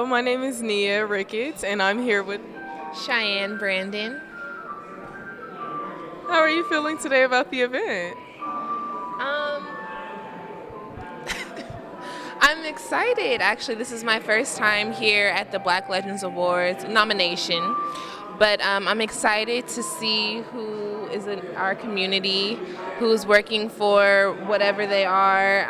my name is Nia Ricketts, and I'm here with. Cheyenne Brandon. How are you feeling today about the event? I'm excited. Actually, this is my first time here at the Black Legends Awards nomination, but I'm excited to see who is in our community, who's working for whatever they are,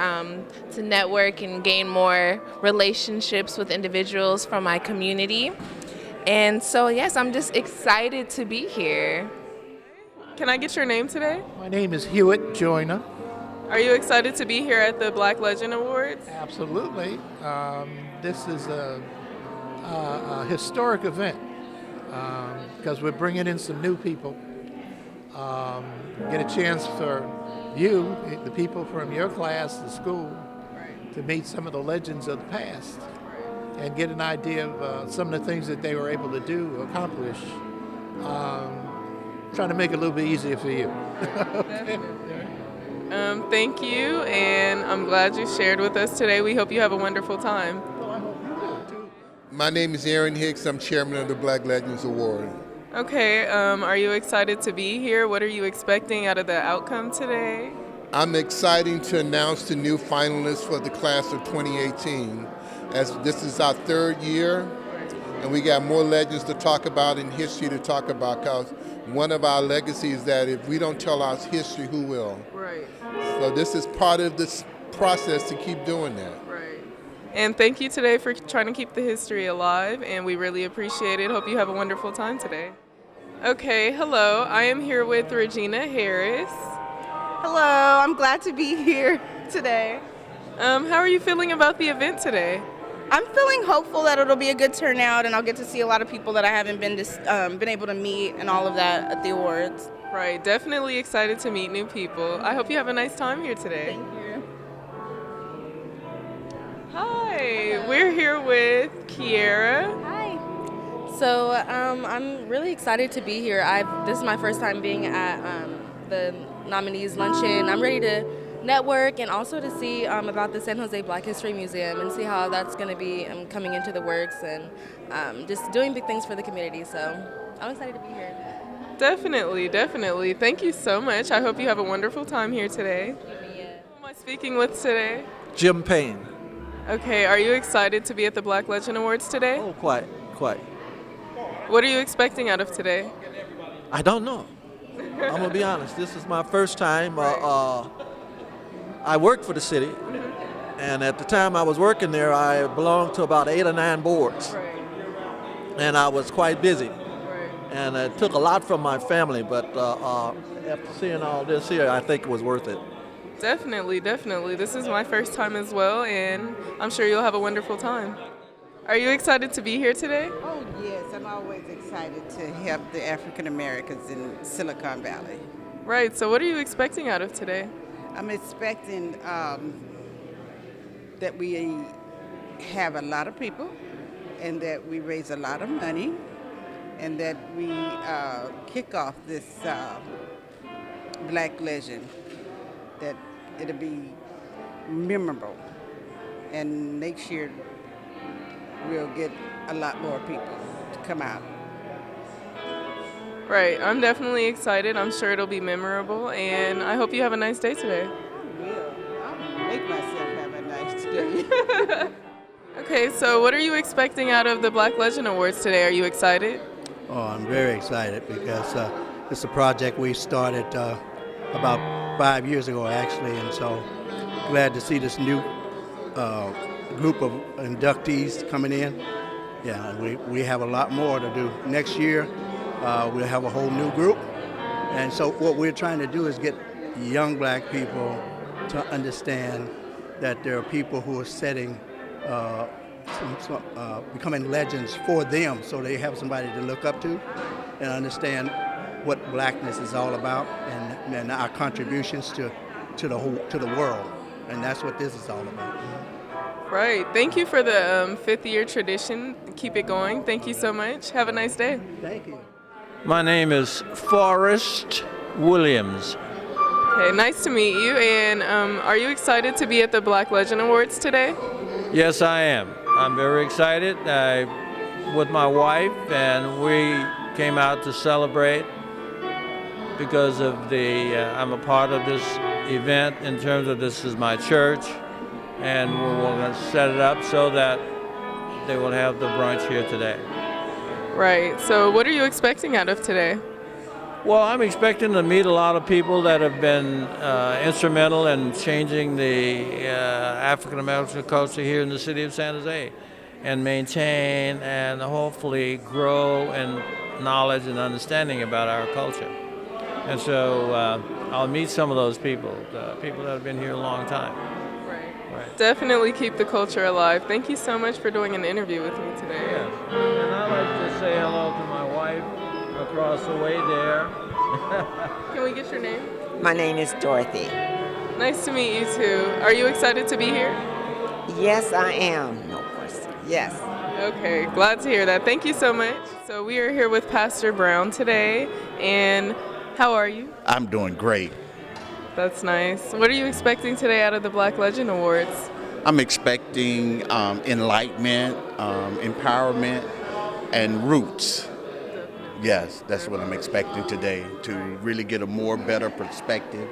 to network and gain more relationships with individuals from my community. And so, yes, I'm just excited to be here. Can I get your name today? My name is Hewitt Joyner. Are you excited to be here at the Black Legend Awards? Absolutely. This is a historic event because we're bringing in some new people. Get a chance for you, the people from your class, the school, to meet some of the legends of the past and get an idea of some of the things that they were able to do, accomplish. Trying to make it a little bit easier for you. Okay. Thank you, and I'm glad you shared with us today. We hope you have a wonderful time. Well, I hope you do too. My name is Aaron Hicks. I'm chairman of the Black Legends Award. Okay, are you excited to be here? What are you expecting out of the outcome today? I'm excited to announce the new finalists for the class of 2018, as this is our third year, and we got more legends to talk about and history to talk about, because one of our legacies is that if we don't tell our history, who will? Right. So this is part of this process to keep doing that. Right. And thank you today for trying to keep the history alive, and we really appreciate it. Hope you have a wonderful time today. Okay, hello. I am here with Regina Harris. Hello, I'm glad to be here today. How are you feeling about the event today? I'm feeling hopeful that it'll be a good turnout and I'll get to see a lot of people that I haven't been able to meet and all of that at the awards. Right, definitely excited to meet new people. I hope you have a nice time here today. Thank you. Hi, we're here with Kiera. Hi. So I'm really excited to be here. This is my first time being at the Nominees Luncheon. I'm ready to network and also to see about the San Jose Black History Museum and see how that's going to be coming into the works and just doing big things for the community. So I'm excited to be here. Definitely, definitely. Thank you so much. I hope you have a wonderful time here today. Who am I speaking with today? Jim Payne. Okay, are you excited to be at the Black Legend Awards today? Oh, quite. What are you expecting out of today? I don't know. I'm gonna be honest. This is my first time. I worked for the city, and at the time I was working there, I belonged to about 8 or 9 boards, and I was quite busy. And it took a lot from my family, but after seeing all this here, I think it was worth it. Definitely, definitely. This is my first time as well, and I'm sure you'll have a wonderful time. Are you excited to be here today? Oh, yes. I'm always excited to help the African Americans in Silicon Valley. Right, so what are you expecting out of today? I'm expecting that we have a lot of people and that we raise a lot of money and that we kick off this Black Legend, that it'll be memorable. And next year we'll get a lot more people to come out. Right, I'm definitely excited. I'm sure it'll be memorable, and I hope you have a nice day today. I will. I'll make myself have a nice day. Okay, so what are you expecting out of the Black Legend Awards today? Are you excited? Oh, I'm very excited because it's a project we started about 5 years ago, actually, and so glad to see this new group of inductees coming in. Yeah, we have a lot more to do. Next year, we'll have a whole new group, and so what we're trying to do is get young black people to understand that there are people who are setting becoming legends for them, so they have somebody to look up to and understand what blackness is all about and our contributions to the world, and that's what this is all about. Right. Thank you for the 5th-year tradition. Keep it going. Thank you so much. Have a nice day. Thank you. My name is Forrest Williams. Okay, nice to meet you. And are you excited to be at the Black Legend Awards today? Yes, I am. I'm very excited with my wife, and we came out to celebrate because of I'm a part of this event in terms of this is my church, and we're going to set it up so that they will have the brunch here today. Right. So what are you expecting out of today? Well, I'm expecting to meet a lot of people that have been instrumental in changing the African American culture here in the city of San Jose, and maintain and hopefully grow in knowledge and understanding about our culture. And so I'll meet some of those people, people that have been here a long time. Right. Definitely keep the culture alive. Thank you so much for doing an interview with me today. Yeah. And I'd like to say hello to my wife across the way there. Can we get your name? My name is Dorothy. Nice to meet you too. Are you excited to be here? Yes, I am. No question. Yes. Okay, glad to hear that. Thank you so much. So we are here with Pastor Brown today, and how are you? I'm doing great. That's nice. What are you expecting today out of the Black Legend Awards? I'm expecting enlightenment, empowerment, and roots. Yes, that's what I'm expecting today, to really get a better perspective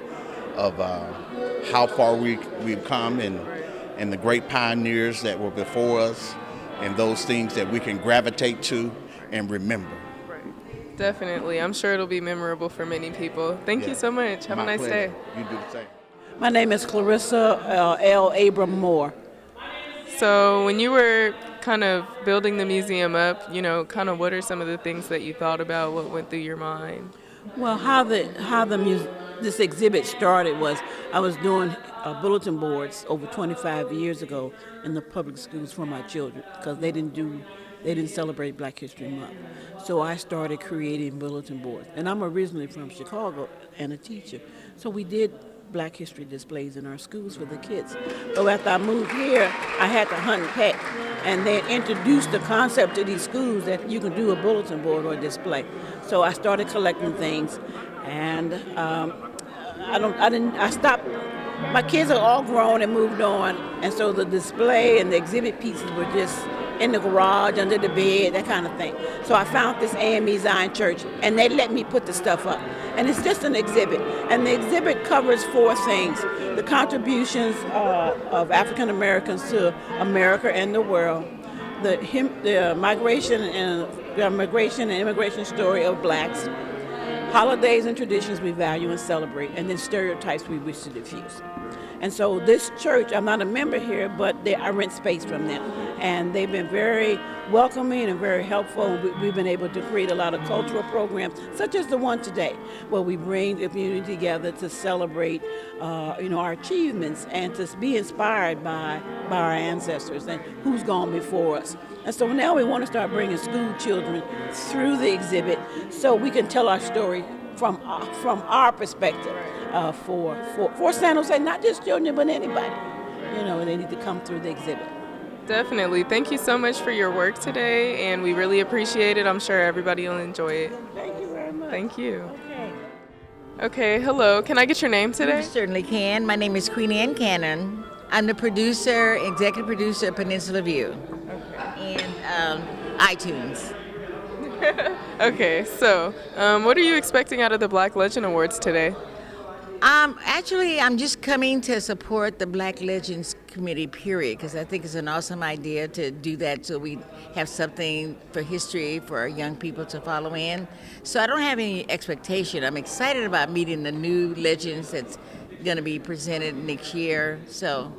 of how far we've come and the great pioneers that were before us, and those things that we can gravitate to and remember. Definitely. I'm sure it'll be memorable for many people. Thank you so much. Have a nice day. You do the same. My name is Clarissa L. Abram Moore. So when you were kind of building the museum up, kind of what are some of the things that you thought about, what went through your mind? Well, how this exhibit started was I was doing bulletin boards over 25 years ago in the public schools for my children because they didn't celebrate Black History Month. So I started creating bulletin boards. And I'm originally from Chicago and a teacher. So we did Black history displays in our schools for the kids. So after I moved here, I had to hunt and peck. And they introduced the concept to these schools that you can do a bulletin board or a display. So I started collecting things, and I stopped. My kids are all grown and moved on, and so the display and the exhibit pieces were just in the garage, under the bed, that kind of thing. So I found this A.M.E. Zion Church, and they let me put the stuff up. And it's just an exhibit. And the exhibit covers 4 things: the contributions of African Americans to America and the world, the migration and immigration story of Blacks, holidays and traditions we value and celebrate, and then stereotypes we wish to diffuse. And so this church, I'm not a member here, but I rent space from them. And they've been very welcoming and very helpful. We've been able to create a lot of cultural programs, such as the one today, where we bring the community together to celebrate our achievements and to be inspired by our ancestors and who's gone before us. And so now we want to start bringing school children through the exhibit so we can tell our story from our perspective for San Jose, not just children, but anybody. They need to come through the exhibit. Definitely. Thank you so much for your work today, and we really appreciate it. I'm sure everybody will enjoy it. Thank you very much. Thank you. Okay, hello. Can I get your name today? You certainly can. My name is Queen Ann Cannon. I'm the executive producer of Peninsula View and iTunes. Okay, so what are you expecting out of the Black Legend Awards today? Actually, I'm just coming to support the Black Legends Committee, period, because I think it's an awesome idea to do that so we have something for history for our young people to follow in. So I don't have any expectation. I'm excited about meeting the new legends that's going to be presented next year. So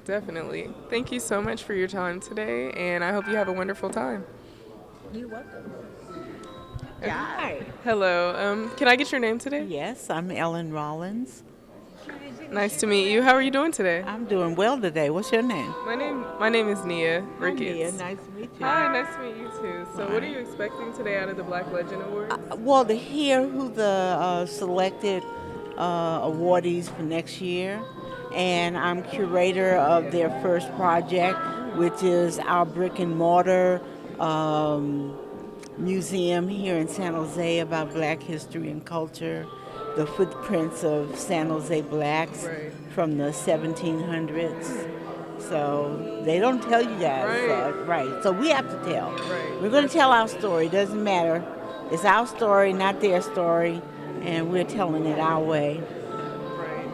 Definitely. Thank you so much for your time today, and I hope you have a wonderful time. You're welcome. Hi. Hello. Can I get your name today? Yes, I'm Ellen Rollins. Nice to meet you. How are you doing today? I'm doing well today. What's your name? My name is Nia Ricketts. Nia, nice to meet you. Hi, nice to meet you too. So what are you expecting today out of the Black Legend Awards? Well, to hear who the selected awardees for next year, and I'm curator of their first project, which is our brick and mortar museum here in San Jose about Black history and culture, the footprints of San Jose Blacks from the 1700s. So they don't tell you guys, right? So we have to tell. Right. We're going to tell our story. It doesn't matter. It's our story, not their story, and we're telling it our way.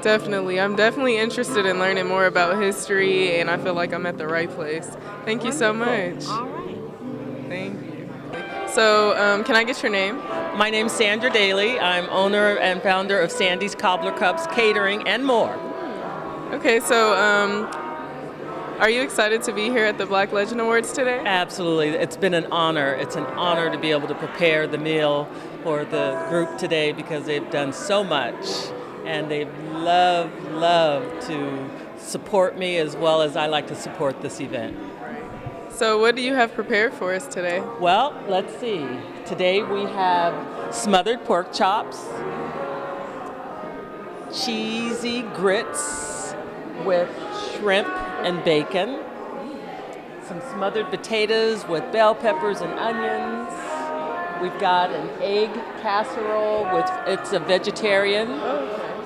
Definitely. I'm definitely interested in learning more about history, and I feel like I'm at the right place. Thank you so much. All right. Thank you. So, can I get your name? My name's Sandra Daly. I'm owner and founder of Sandy's Cobbler Cups Catering and more. Okay, so are you excited to be here at the Black Legend Awards today? Absolutely. It's been an honor. It's an honor to be able to prepare the meal for the group today because they've done so much and they've loved to support me as well as I like to support this event. So what do you have prepared for us today? Well, let's see. Today we have smothered pork chops, cheesy grits with shrimp and bacon, some smothered potatoes with bell peppers and onions. We've got an egg casserole with, it's a vegetarian,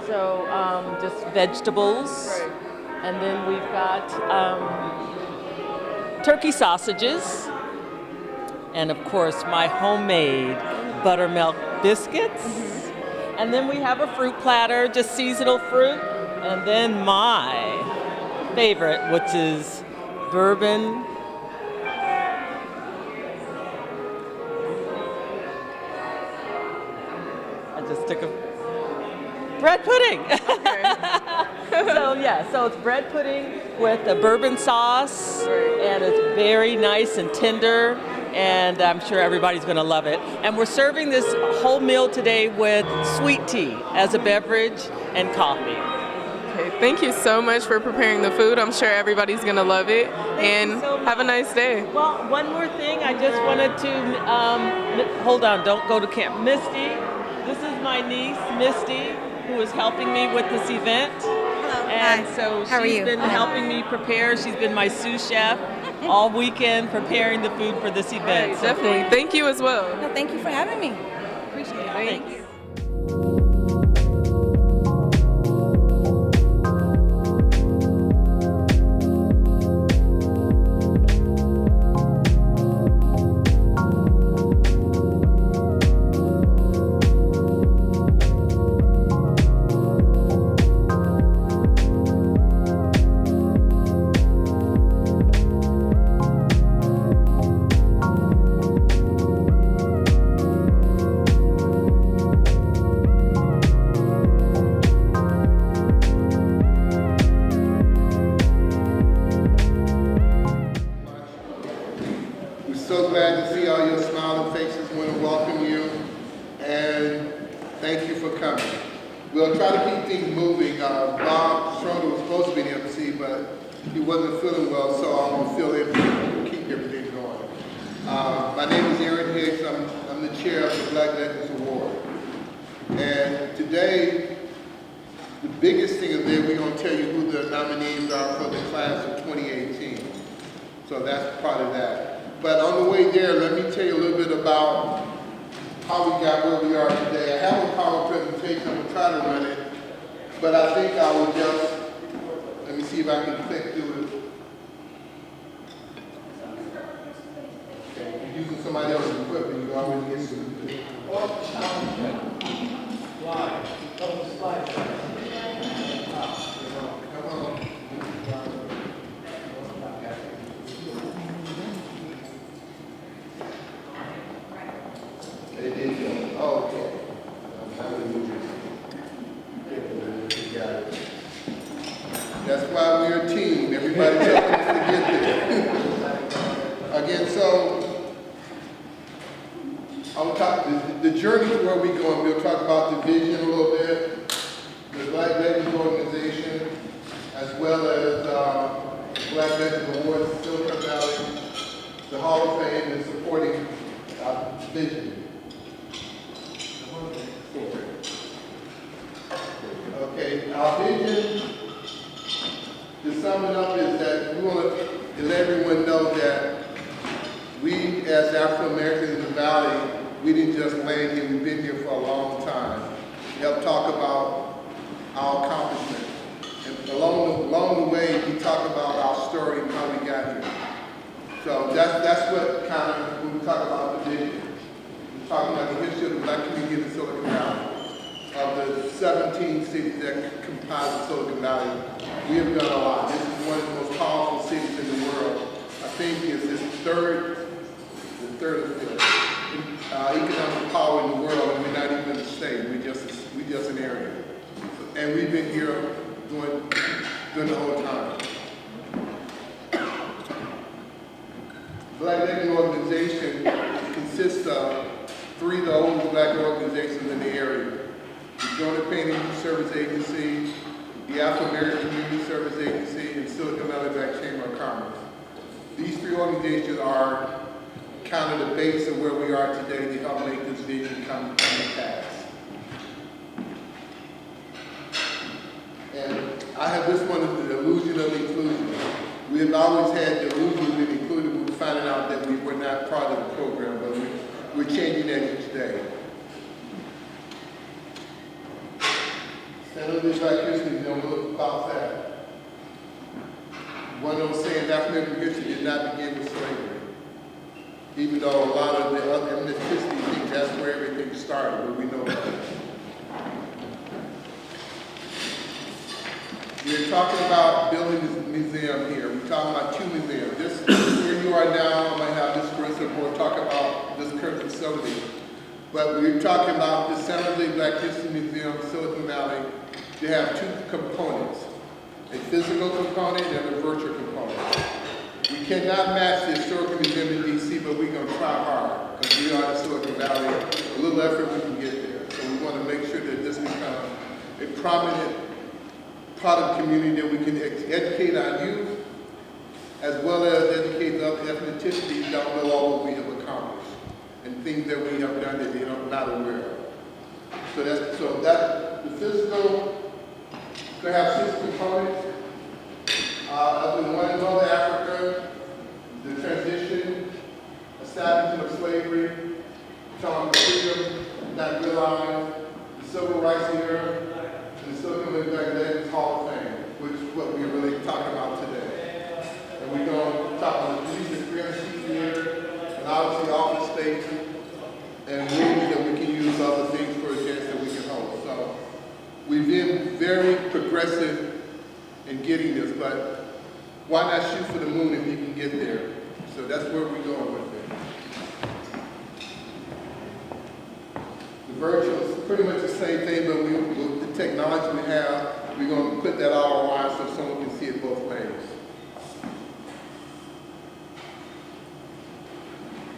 so just vegetables. And then we've got turkey sausages, and of course my homemade buttermilk biscuits. And then we have a fruit platter, just seasonal fruit, and then my favorite, which is bourbon just took a bread pudding. So it's bread pudding with a bourbon sauce, and it's very nice and tender, and I'm sure everybody's going to love it. And we're serving this whole meal today with sweet tea as a beverage and coffee. Okay, thank you so much for preparing the food. I'm sure everybody's going to love it. And have a nice day. Well, one more thing. I just wanted to, hold on, don't go to camp. Misty, this is my niece, Misty, who is helping me with this event. Hello. And so she's been helping me prepare. She's been my sous chef all weekend preparing the food for this event. Right, definitely. Thank you as well. No, thank you for having me. Appreciate it. Thank you. So glad to see all your smiling faces. Want to welcome you and thank you for coming. We'll try to keep things moving. Bob Schroeder was supposed to be the MC, but he wasn't feeling well, so I'm going to fill in to keep everything going. My name is Aaron Hicks. I'm the chair of the Black Legends Award. And today, the biggest thing is that we're going to tell you who the nominees are for the class of 2018. So that's part of that. But on the way there, let me tell you a little bit about how we got where we are today. I have a power presentation. I'm going to try to run it. But I think I will just, let me see if I can click through it. Okay, you're using somebody else's equipment. You already get some. Come on. Oh, okay. That's why we're a team. Everybody's helping us to get there. Again, so I'll talk the journey to where we're going. We'll talk about the vision a little bit, the Black Legends organization, as well as Black Legends Awards, Silicon Valley, the Hall of Fame, and supporting vision. Okay, our vision, to sum it up, is that we want to let everyone know that we, as African Americans in the Valley, we didn't just land here, we've been here for a long time. We have to talk about our accomplishments and along the way, we talk about our story and how we got here. So that's what kind of, when we talk about the vision, we're talking about the history of the Black community in Silicon Valley. Of the 17 cities that comprise the Silicon Valley, we have done a lot. This is one of the most powerful cities in the world. I think it's the third or fifth economic power in the world, and we're not even a state. We're just an area, and we've been here during the whole time. Black Legend organization consists of 3 of the oldest Black organizations in the area. The Joint Peninsula Service Agency, the Afro-American Community Service Agency, and Silicon Valley Black Chamber of Commerce. These 3 organizations are kind of the base of where we are today to help make this vision come to pass. And I have this one as the illusion of inclusion. We have always had the illusion of being included. We were finding out that we were not part of the program, but we're changing that each day. San Jose Black History Museum, look about that. One of those saying African history did not begin with slavery. Even though a lot of the other ethnicities think that's where everything started, but we know that. We're talking about building this museum here. We're talking about 2 museums. This is where you are now. I might have this person will talk about this current facility. But we're talking about the San Jose Black History Museum, Silicon Valley. They have 2 components, a physical component and a virtual component. We cannot match the historical museum in DC, but we're going to try hard because we are in Silicon Valley. A little effort, we can get there. So we want to make sure that this becomes a prominent part of the community, that we can educate our youth as well as educate the other ethnicities that don't know all what we have accomplished and things that we have done that they are not aware of. So that the physical could have 6 components. Up in one Northern Africa, the transition, establishment of slavery, talking about freedom, not realized, the civil rights era, and the Silicon Valley Black Legends Hall of Fame, which is what we're really talking about today. And we're going to talk about the police experience here, and obviously office space, and rooms that we can use other things for events that we can hold. So we've been very progressive in getting this, but why not shoot for the moon if you can get there? So that's where we're going with it. The virtual is pretty much the same thing, but with the technology we have, we're going to put that all online so someone can see it both ways.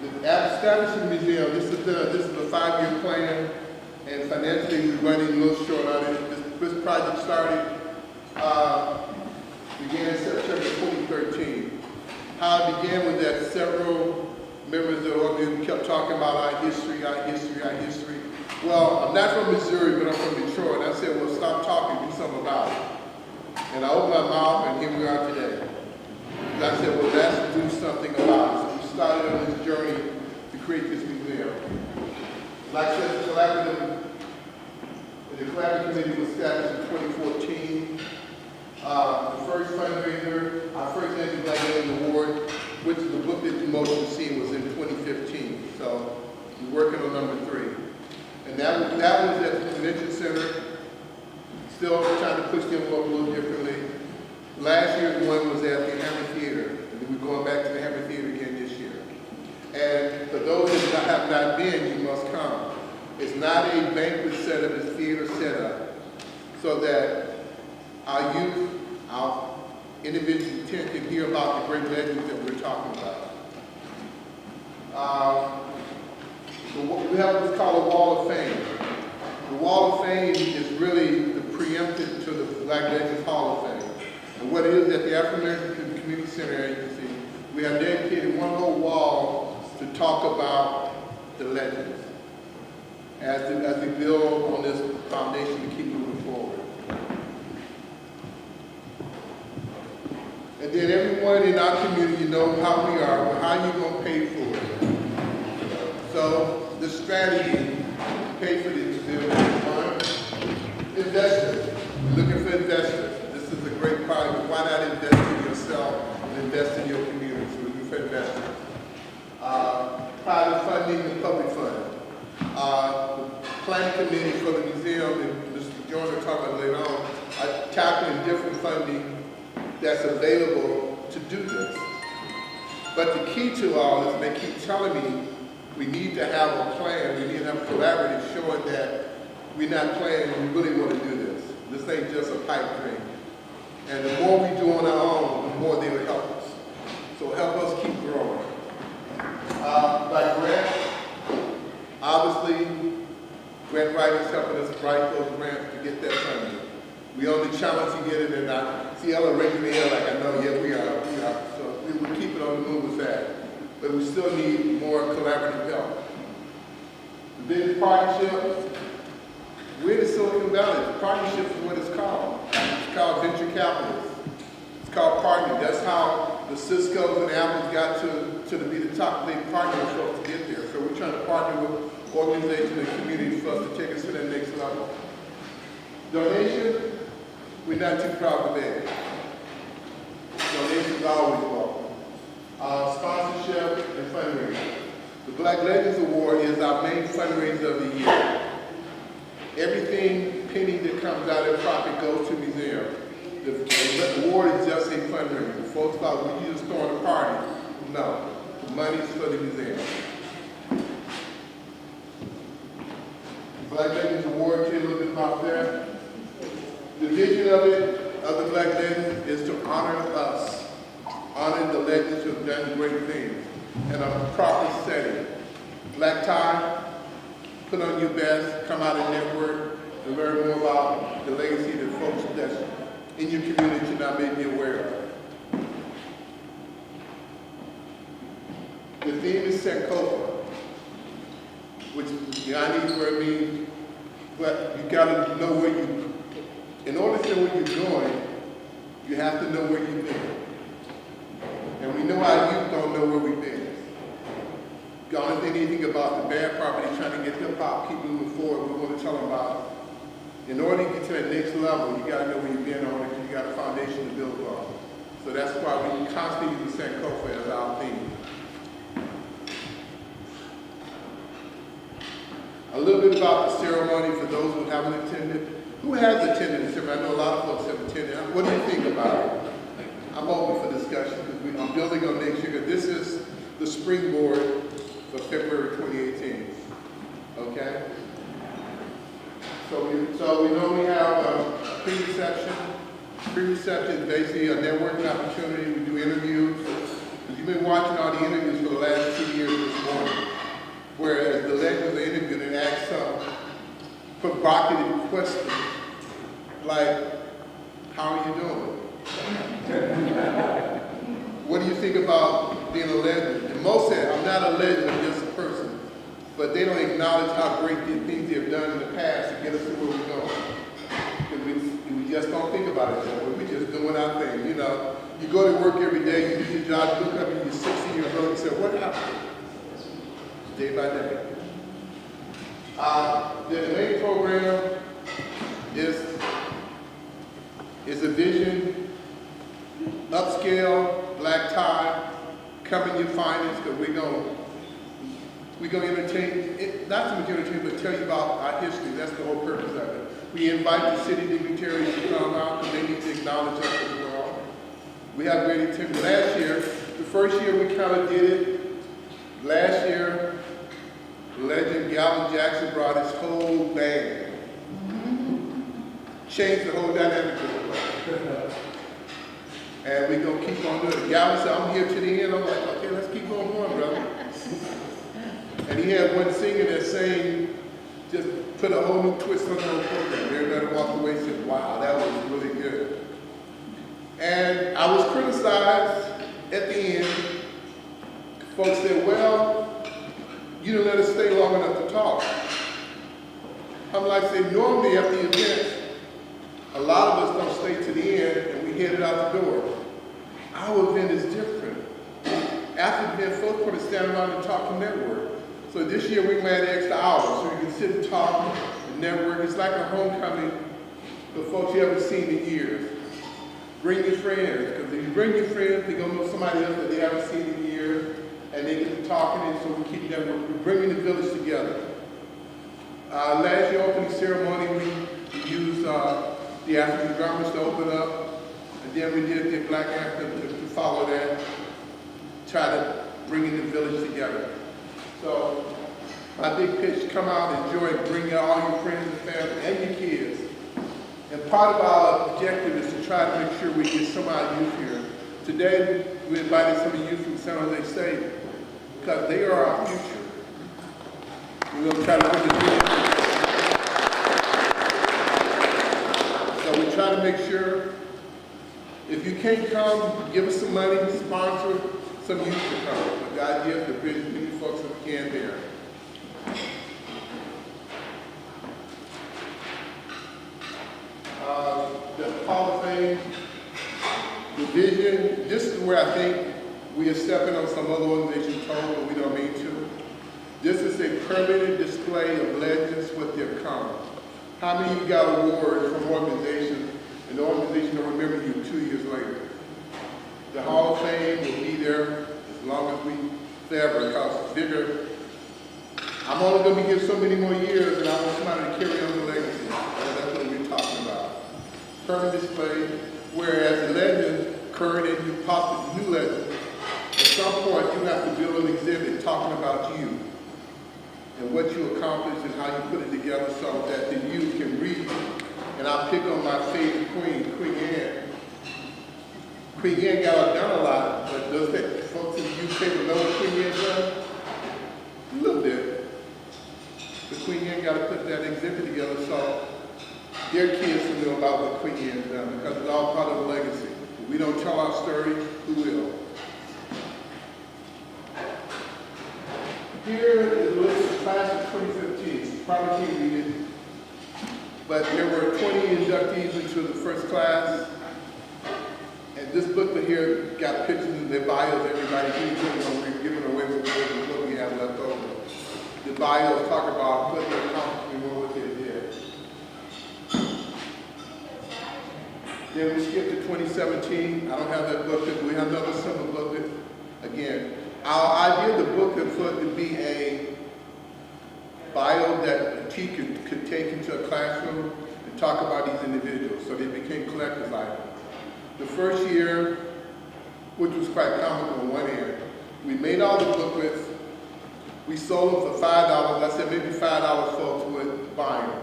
The establishing museum, this is a 5-year plan, and financially we're running a little short on it. This project started began in September 2013. How it began was that several members of the organization kept talking about our history, our history, our history. Well, I'm not from Missouri, but I'm from Detroit. And I said, well, stop talking, do something about it. And I opened my mouth, and here we are today. And I said, well, let's do something about it. So we started on this journey to create this museum. Like I said, the collaborative committee was established in 2014. The first fundraiser, our first annual Black Legend Award, which is the book that most of you see, was in 2015. So we're working on number 3. And that was at the Convention Center, still trying to push the envelope a little differently. Last year's one was at the A.M.E Theater, and then we're going back to the A.M.E Theater again this year. And for those that have not been, you must come. It's not a banquet setup, it's theater setup, so that our youth, our individuals can hear about the great legends that we're talking about. We have what's called a Wall of Fame. The Wall of Fame is really the preemptive to the Black Legends Hall of Fame. And what it is at the African American Community Center Agency, we have dedicated one whole wall to talk about the legends as we build on this foundation to keep moving forward. And then everyone in our community knows how we are, but how are you going to pay for it? So the strategy to pay for this is one, investors. We're looking for investors. This is a great project, but why not invest in yourself and invest in your community? So we do for investors. Private funding and public funding. The planning committee for the museum, and Mr. Joyner will talk about later on, are tackling different funding that's available to do this. But the key to all this, and they keep telling me, we need to have a plan, we need to have a collaborative showing that we're not playing, we really want to do this. This ain't just a pipe dream. And the more we do on our own, the more they will help us. So help us keep growing. Like grants, obviously, grant writers helping us write those grants to get that funding. We on the challenge to get it, and I see Ella raising the air like I know, yeah, we are. So we will keep it on the move with that. But we still need more collaborative help. The business partnerships, we're in Silicon Valley. Partnership is what it's called. It's called venture capitalists. It's called partnering. That's how the Cisco's and Apple's got to be the top. They partner with folks to get there. So we're trying to partner with organizations and communities for us to take us to that next level. Donation, we're not too proud to beg. Donations always welcome. Sponsorship and fundraising. The Black Legends Award is our main fundraiser of the year. Everything penny that comes out of profit goes to the museum. The award is just a fundraiser. Folks thought we just throwing a party. No, the money's for the museum. The Black Legends Award, tell you a little bit about that. The vision of it, of the Black Legends, is to honor us, honor the legends who have done great things in a proper setting. Black tie, put on your best, come out and network, and learn more about the legacy that folks that's in your community you not may be aware of. The theme is Sankofa, which Yanni's where it means, but you gotta know where you, in order to know what you're doing, you have to know where you've been. And we know our youth don't know where we've been. You don't think anything about the bad property, trying to get hip hop, keep moving forward. We want to tell them about, in order to get to that next level, you got to know where you've been on it, and you got a foundation to build on. So that's why we constantly use Sankofa as our theme. A little bit about the ceremony for those who haven't attended. Who has attended the ceremony? I know a lot of folks have attended. What do you think about it? I'm open for discussion because I'm building on next year. This is the springboard for February 2018. Okay? So we normally have a pre-reception. Pre-reception is basically a networking opportunity. We do interviews. You've been watching all the interviews for the last 2 years this morning. Whereas the legends are interviewed and ask some provocative questions like, how are you doing? What do you think about being a legend? And most say, I'm not a legend, I'm just a person. But they don't acknowledge how great the things they've done in the past to get us to where we're going. Because we just don't think about it that way. We're just doing our thing. You know, you go to work every day, you do your job, you look up and you're 60 years old and say, what happened? Day by day. The main program is a vision, upscale, black tie, come in your finest, because we're going to entertain, not so much entertain, but tell you about our history. That's the whole purpose of it. We invite the city dignitaries to come out because they need to acknowledge us as well. We have great intent. Last year, the first year we kind of did it. Last year, legend Galvin Jackson brought his whole band. Changed the whole dynamic of the place. And we're going to keep on doing it. Galvin said, I'm here to the end. I'm like, okay, let's keep on going, brother. And he had one singer that sang, just put a whole new twist on the whole program. Everybody walked away and said, wow, that was really good. And I was criticized at the end. Folks said, well, you didn't let us stay long enough to talk. I'm like, say, normally at the event, a lot of us don't stay to the end and we headed out the door. Our event is different. After the event, folks want to stand around and talk and network. So this year we made an extra hour so you can sit and talk and network. It's like a homecoming for folks you haven't seen in years. bring your friends, because if you bring your friends, they're going to know somebody else that they haven't seen in years, and they get to talking, and so we keep them, we're bringing the village together. Last year opening ceremony, we used the African drummers to open up, and then we did the Black African to follow that, try to bring in the village together. So my big pitch, come out, enjoy, bring all your friends and family and your kids. And part of our objective is to try to make sure we get some of our youth here. Today, we invited some of the youth from San Jose State because they are our future. We're going to try to bring the youth. So we try to make sure, if you can't come, give us some money, sponsor some youth to come. But the idea is to bring as many folks as we can there. The Hall of Fame, the vision, this is where I think we are stepping on some other organizations' toes, but we don't mean to. This is a permanent display of legends with their come. How many of you got awards from organizations, and the organization will remember you 2 years later? The Hall of Fame will be there as long as we forever, because it's bigger. I'm only going to be here so many more years, and I want somebody to carry on the legacy. That's what we're talking about. Permanent display, whereas the legend, current and possibly new legend, at some point you have to build an exhibit talking about you and what you accomplished and how you put it together so that the youth can read. And I'll pick on my favorite queen, Queen Anne. Queen Anne got done a lot, but those that folks in the UK know what Queen Anne done? A little bit. But Queen Anne got to put that exhibit together so their kids will know about what Queen Anne's done, because it's all part of the legacy. If we don't tell our story, who will? Here is a list of class of 2015. Probably can't read it. But there were 20 inductees into the first class. And this booklet here got pictures of their bios, everybody. We're giving away with what we have left over. The bios talk about what they accomplished and what they did. Then we skip to 2017. I don't have that booklet, but we have another similar booklet. Again, our idea of the booklet was to be a bio that a teacher could take into a classroom and talk about these individuals, so they became collector's items. The first year, which was quite comical on one end, we made all the booklets, we sold them for $5. I said maybe $5 folks would buy them.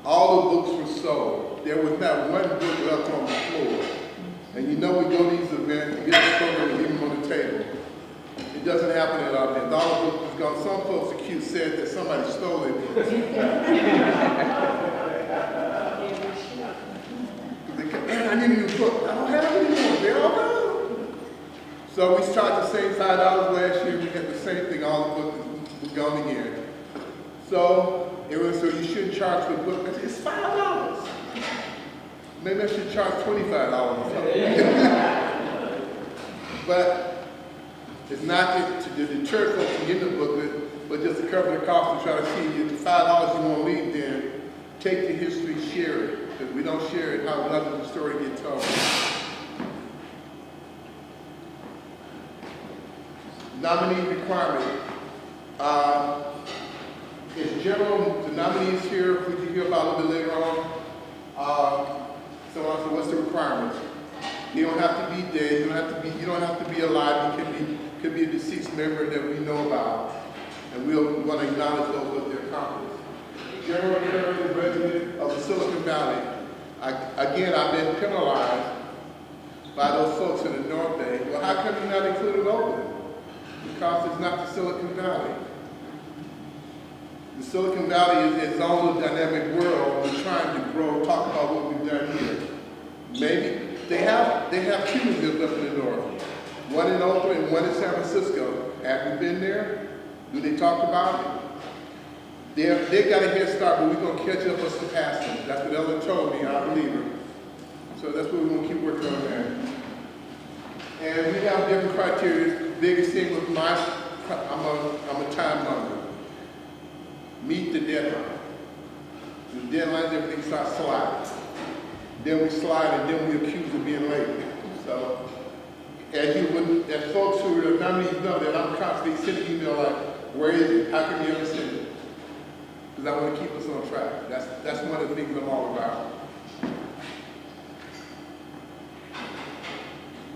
All the books were sold. There was not one book left on the floor. And you know we go to these events, we get the program and leave them on the table. It doesn't happen at our events. All the books was gone. Some folks accused said that somebody stole it. Man, I need a new book. I don't have any more. They're all gone. So we charged the same $5 last year. We had the same thing. All the books were gone again. So it was, so you shouldn't charge for the book. I said, it's $5. Maybe I should charge $25 or something. But it's not to deter folks from getting the booklet, but just to cover the cost to try to see if the $5 you want to leave, then take the history, share it. Because we don't share it, how does the story get told? Nominee requirement. In general, the nominees here, we can hear about a little bit later on. Someone said, what's the requirements? You don't have to be dead, you don't have to be alive, you could be a deceased member that we know about. And we'll want to acknowledge those what they're accomplished. General Curry, resident of the Silicon Valley. Again, I've been penalized by those folks in the North Bay. Well, how come you're not including Oakland? Because it's not the Silicon Valley. The Silicon Valley is its own dynamic world. We're trying to grow, talk about what we've done here. Maybe they have Cubans built up in the north. One in Oakland and one in San Francisco. Have you been there? Do they talk about it? They got a head start, but we're going to catch up us to pass them. That's what Ellen told me, I believe her. So that's what we're going to keep working on that. And we have different criteria. Biggest thing with I'm a time bomber. Meet the deadline. The deadlines, everything starts sliding. then we slide, and then we accuse of being late. So, as folks who are nominees know that I'm constantly sending email like, where is it? How can we ever send it? Because I want to keep us on track. That's one of the things I'm all about.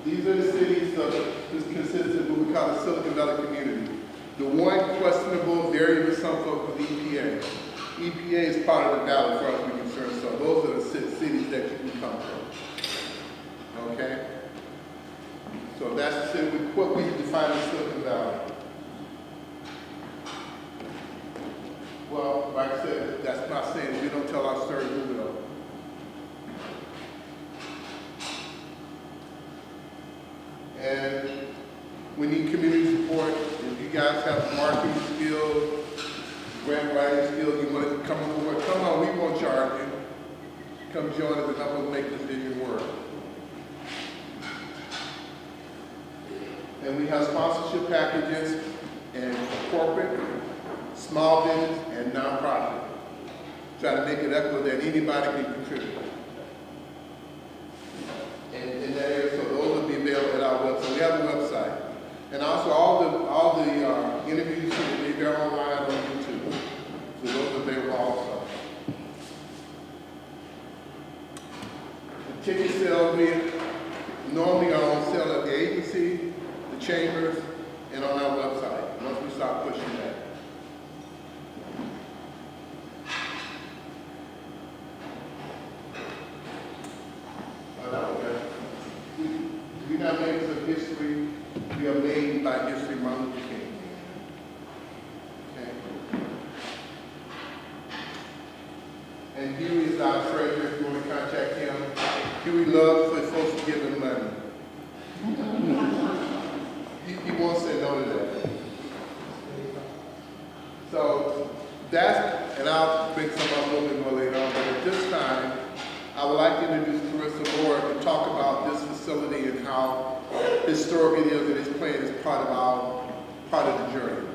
These are the cities that consist of what we call the Silicon Valley community. The one questionable variable some folks with EPA. EPA is part of the valley as far as we're concerned, so those are the cities that you can come from. Okay? So that's what we define as Silicon Valley. Well, like I said, that's not saying we don't tell our story, we will. And we need community support. If you guys have marketing skills, grant writing skills, you want to come on board, come on, we won't charge you. Come join us and help us make this vision work. And we have sponsorship packages and corporate, small business, and nonprofit. Try to make it equitable that anybody can contribute. And in that area, so those will be available at our website. We have a website. And also all the interviews they're online on YouTube. So those are available also. The ticket sales we normally are on sale at the agency, the chambers, and on our website, once we start pushing that. We're not makers of history, we are made by history, Martin Luther King. Okay? And Huey is our treasurer, if you want to contact him. Huey loves for folks to give him money. He won't say no to that. So that's, and I'll bring some up a little bit more later on, but at this time, I would like to introduce Clarissa Moore to talk about this facility and how historic it is that it's playing as part of the journey.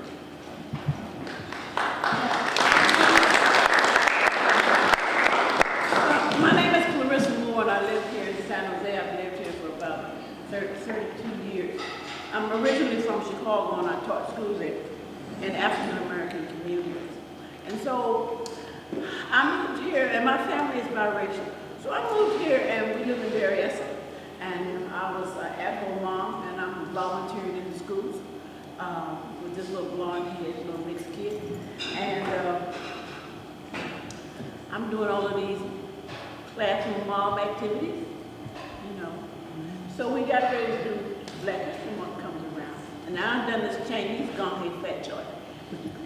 My name is Clarissa Moore, and I live here in San Jose. I've lived here for about 32 years. I'm originally from Chicago, and I taught schools in African American communities. And so I moved here, and my family is biracial. So I moved here, and we live in Berryessa. And I was an at-home mom, and I'm volunteering in the schools with this little blonde-haired little mixed kid. And I'm doing all of these classroom mom activities, you know. So we got ready to do Black History Month comes around. And now I've done this Chinese gone fat chart.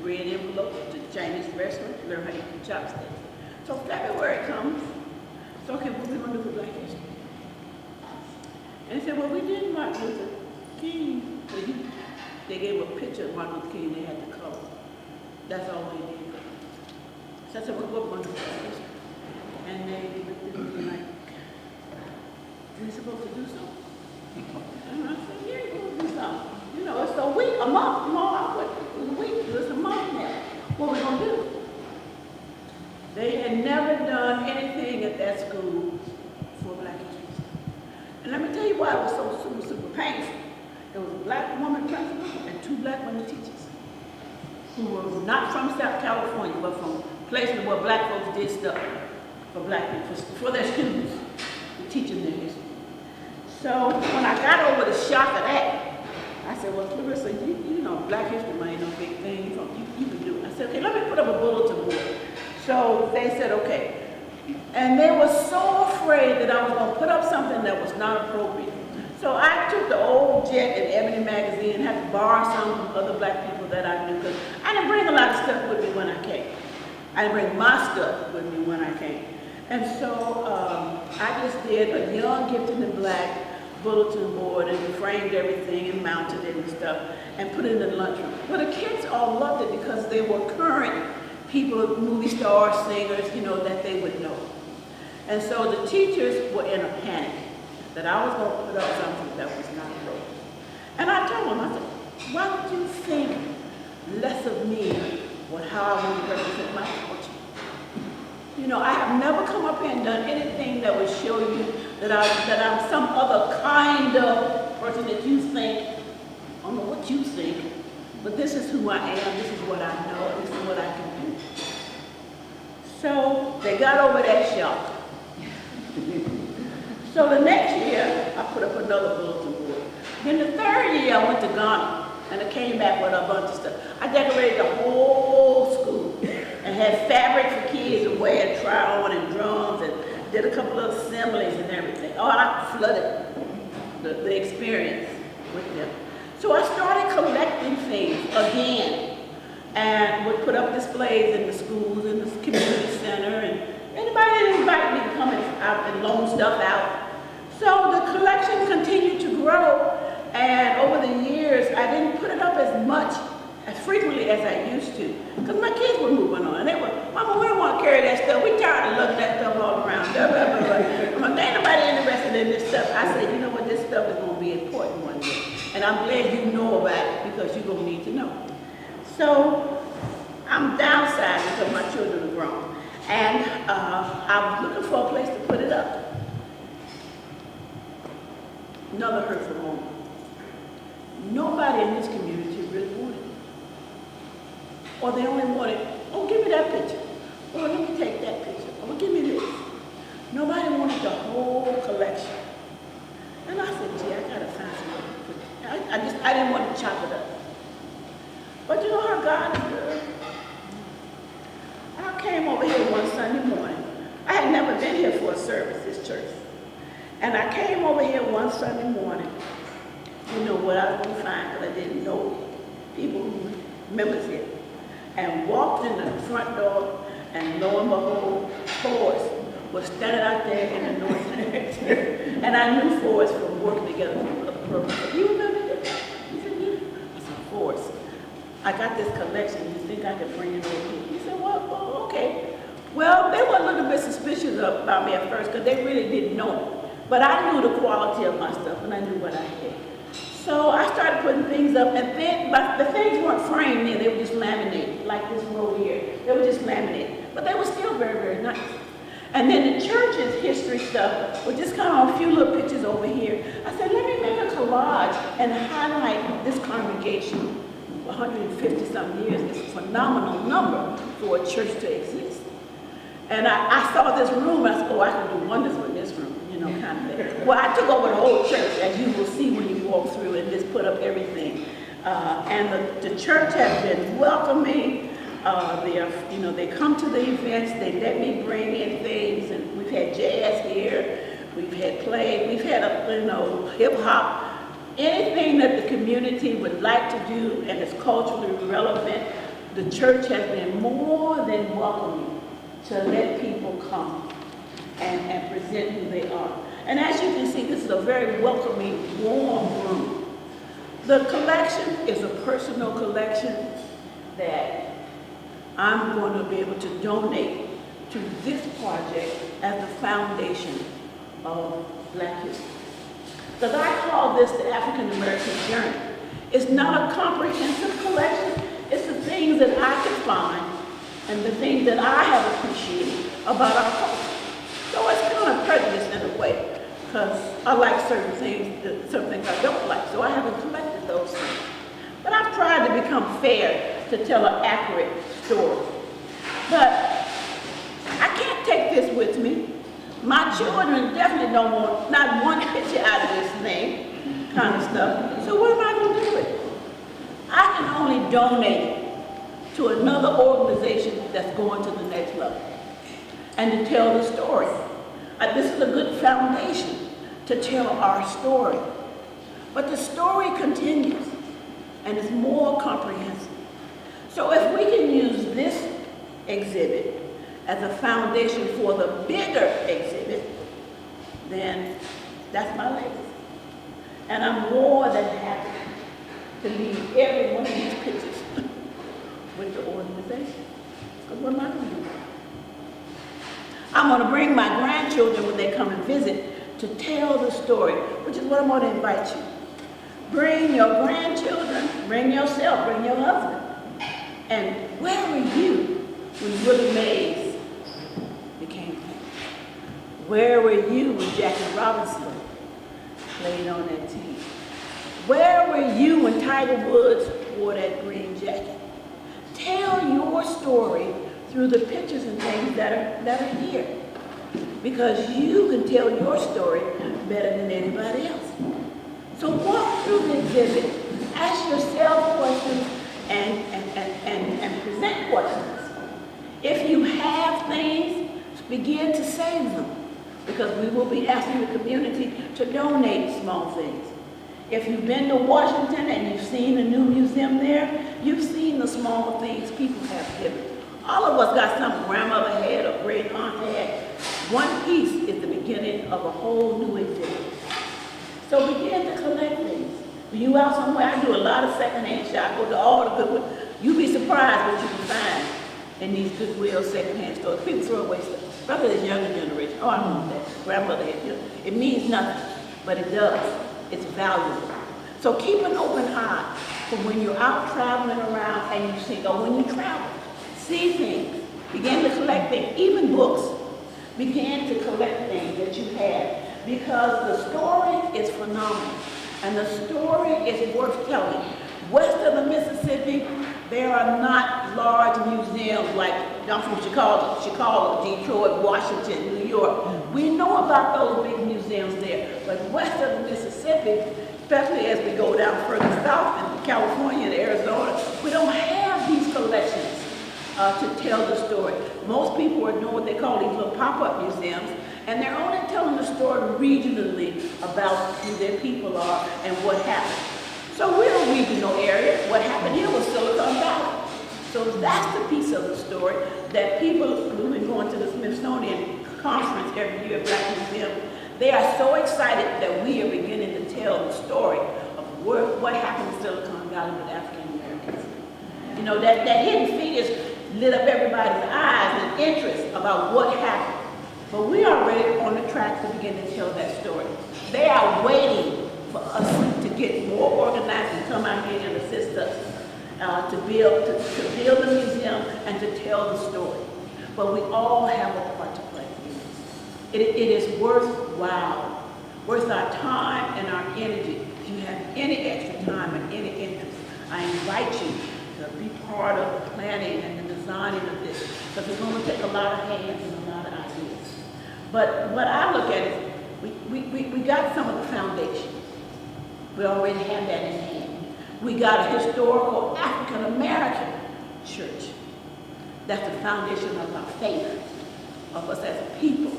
Red envelope to Chinese restaurant, learn how to use chopsticks. So February comes. So okay, what are we gonna do for Black History? And they said, well, we did Martin Luther King. They gave a picture of Martin Luther King, they had the color. That's all they did. So I said, well, what one of those? And they looked at me like, are we supposed to do something? And I said, yeah, you're going to do something. You know, it's a week, a month. No, it was a week, it was a month now. What are we going to do? They had never done anything at that school for Black History. And let me tell you why it was so super painful. There was a black woman principal and 2 black women teachers who were not from South California, but from places where black folks did stuff for black people, for their students, teaching their history. So when I got over the shock of that, I said, well, Clarissa, you know, Black History Month ain't no big thing. You can do it. I said, okay, let me put up a bulletin board. So they said, okay. And they were so afraid that I was going to put up something that was not appropriate. So I took the old jet and A.M.E magazine and had to borrow some from other black people that I knew, because I didn't bring a lot of stuff with me when I came. I didn't bring my stuff with me when I came. And so I just did a Young, Gifted, and Black bulletin board and framed everything and mounted it and stuff and put it in the lunchroom. Well, the kids all loved it because they were current people, movie stars, singers, you know, that they would know. And so the teachers were in a panic that I was going to put up something that was not appropriate. And I told them, I said, why would you think less of me or how I want to represent my culture? You know, I have never come up here and done anything that would show you that I'm some other kind of person that you think. I don't know what you think, but this is who I am, this is what I know, this is what I can do. So they got over that shock. So the next year, I put up another bulletin board. Then the third year, I went to Ghana, and I came back with a bunch of stuff. I decorated the whole school, and had fabric for kids to wear and try on, and drums, and did a couple of assemblies and everything. Oh, I flooded the experience with them. So I started collecting things again, and would put up displays in the schools, in the community center, and anybody that invited me to come out and loan stuff out. So the collection continued to grow, and over the years, I didn't put it up as much, as frequently as I used to, because my kids were moving on. They were, Mama, we don't want to carry that stuff. We tired of lugging that stuff all around. There ain't nobody interested in this stuff. I said, you know what, this stuff is going to be important one day. And I'm glad you know about it, because you're going to need to know. So I'm downsizing because my children are grown. And I was looking for a place to put it up. Another hurtful moment. Nobody in this community really wanted it. Or they only wanted, oh, give me that picture. Or let me take that picture. Or give me this. Nobody wanted the whole collection. And I said, gee, I gotta find somebody to put it. I didn't want to chop it up. But you know how God is good? I came over here one Sunday morning. I had never been here for a service, this church. And I came over here one Sunday morning. You know what I was going to find, because I didn't know people who members here. And walked in the front door, and lo and behold, Forrest was standing out there in the north end. And I knew Forrest from working together with other programs. You remember that? He said, yeah. I said, Forrest, I got this collection. You think I could bring it over here? He said, well, okay. Well, they were a little bit suspicious about me at first, because they really didn't know me. But I knew the quality of my stuff, and I knew what I had. So I started putting things up, and then, but the things weren't framed in, they were just laminated, like this row here. They were just laminated, but they were still very, very nice. And then the church's history stuff was just kind of a few little pictures over here. I said, let me make a collage and highlight this congregation. 150-some years is a phenomenal number for a church to exist. And I saw this room, and I said, oh, I can do wonders with this room. Kind of thing. Well, I took over the whole church, as you will see when you walk through, and just put up everything. And the church has been welcoming. They come to the events. They let me bring in things, and we've had jazz here. We've had play. We've had hip hop. Anything that the community would like to do and is culturally relevant, the church has been more than welcoming to let people come and present who they are. And as you can see, this is a very welcoming, warm room. The collection is a personal collection that I'm going to be able to donate to this project as the foundation of Black history. Because I call this the African American journey. It's not a comprehensive collection. It's the things that I can find and the things that I have appreciated about our culture. So it's kind of prejudiced in a way, because I like certain things I don't like, so I haven't collected those things. But I've tried to become fair to tell an accurate story. But I can't take this with me. My children definitely don't want not one picture out of this thing, kind of stuff. So what am I going to do with it? I can only donate it to another organization that's going to the next level, and to tell the story. This is a good foundation to tell our story. But the story continues, and it's more comprehensive. So if we can use this exhibit as a foundation for the bigger exhibit, then that's my legacy. And I'm more than happy to leave every one of these pictures with the organization. Because what am I going to do? I'm going to bring my grandchildren when they come and visit to tell the story, which is what I'm going to invite you. Bring your grandchildren, bring yourself, bring your husband. And where were you when Willie Mays Where were you when Jackie Robinson played on that team? Where were you when Tiger Woods wore that green jacket? Tell your story through the pictures and things that are here. Because you can tell your story better than anybody else. So walk through the exhibit, ask yourself questions and present questions. If you have things, begin to save them. Because we will be asking the community to donate small things. If you've been to Washington and you've seen the new museum there, you've seen the small things people have given. All of us got something grandmother had or great aunt had. One piece is the beginning of a whole new exhibit. So begin to collect things. When you out somewhere, I do a lot of secondhand shops, go to all the Goodwill. You'd be surprised what you can find in these Goodwill secondhand stores. People throw away stuff. Probably this younger generation, oh, I don't want that. Grandmother had, it means nothing, but it does. It's valuable. So keep an open eye for when you're out traveling around and you see, or when you travel, see things, begin to collect things, even books. Begin to collect things that you have because the story is phenomenal and the story is worth telling. West of the Mississippi, there are not large museums like, I'm from Chicago, Detroit, Washington, New York. We know about those big museums there, but west of the Mississippi, especially as we go down further south in California and Arizona, we don't have these collections to tell the story. Most people are doing what they call these little pop-up museums, and they're only telling the story regionally about who their people are and what happened. So we're a regional area. What happened here was Silicon Valley. So that's the piece of the story that people who've been going to the Smithsonian conference every year, Black Museum, they are so excited that we are beginning to tell the story of what happened in Silicon Valley with African Americans. You know, that Hidden Figures lit up everybody's eyes and interest about what happened. But we are already on the track to begin to tell that story. They are waiting for us to get more organized and come out here and assist us to build the museum and to tell the story. But we all have a part to play. It is worthwhile, worth our time and our energy. If you have any extra time and any interest, I invite you to be part of the planning and the designing of this, because it's going to take a lot of hands and a lot of ideas. But what I look at is we got some of the foundation. We already have that in hand. We got a historical African American church. That's the foundation of our faith, of us as a people.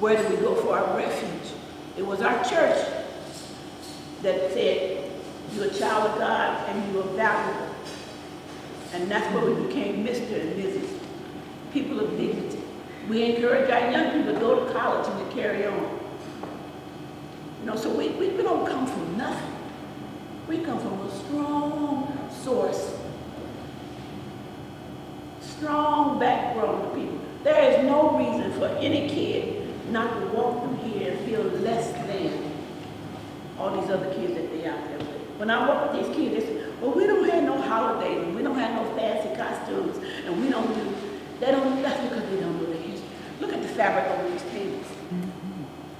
Where do we go for our refuge? It was our church that said, you're a child of God and you are valuable. And that's where we became Mr. and Mrs. People of dignity. We encourage our young people to go to college and to carry on. You know, so we don't come from nothing. We come from a strong source. Strong background of people. There is no reason for any kid not to walk through here and feel less than all these other kids that they out there with. When I walk with these kids, they say, well, we don't have no holidays, and we don't have no fancy costumes, and we don't do, that's because they don't know the history. Look at the fabric on these tables.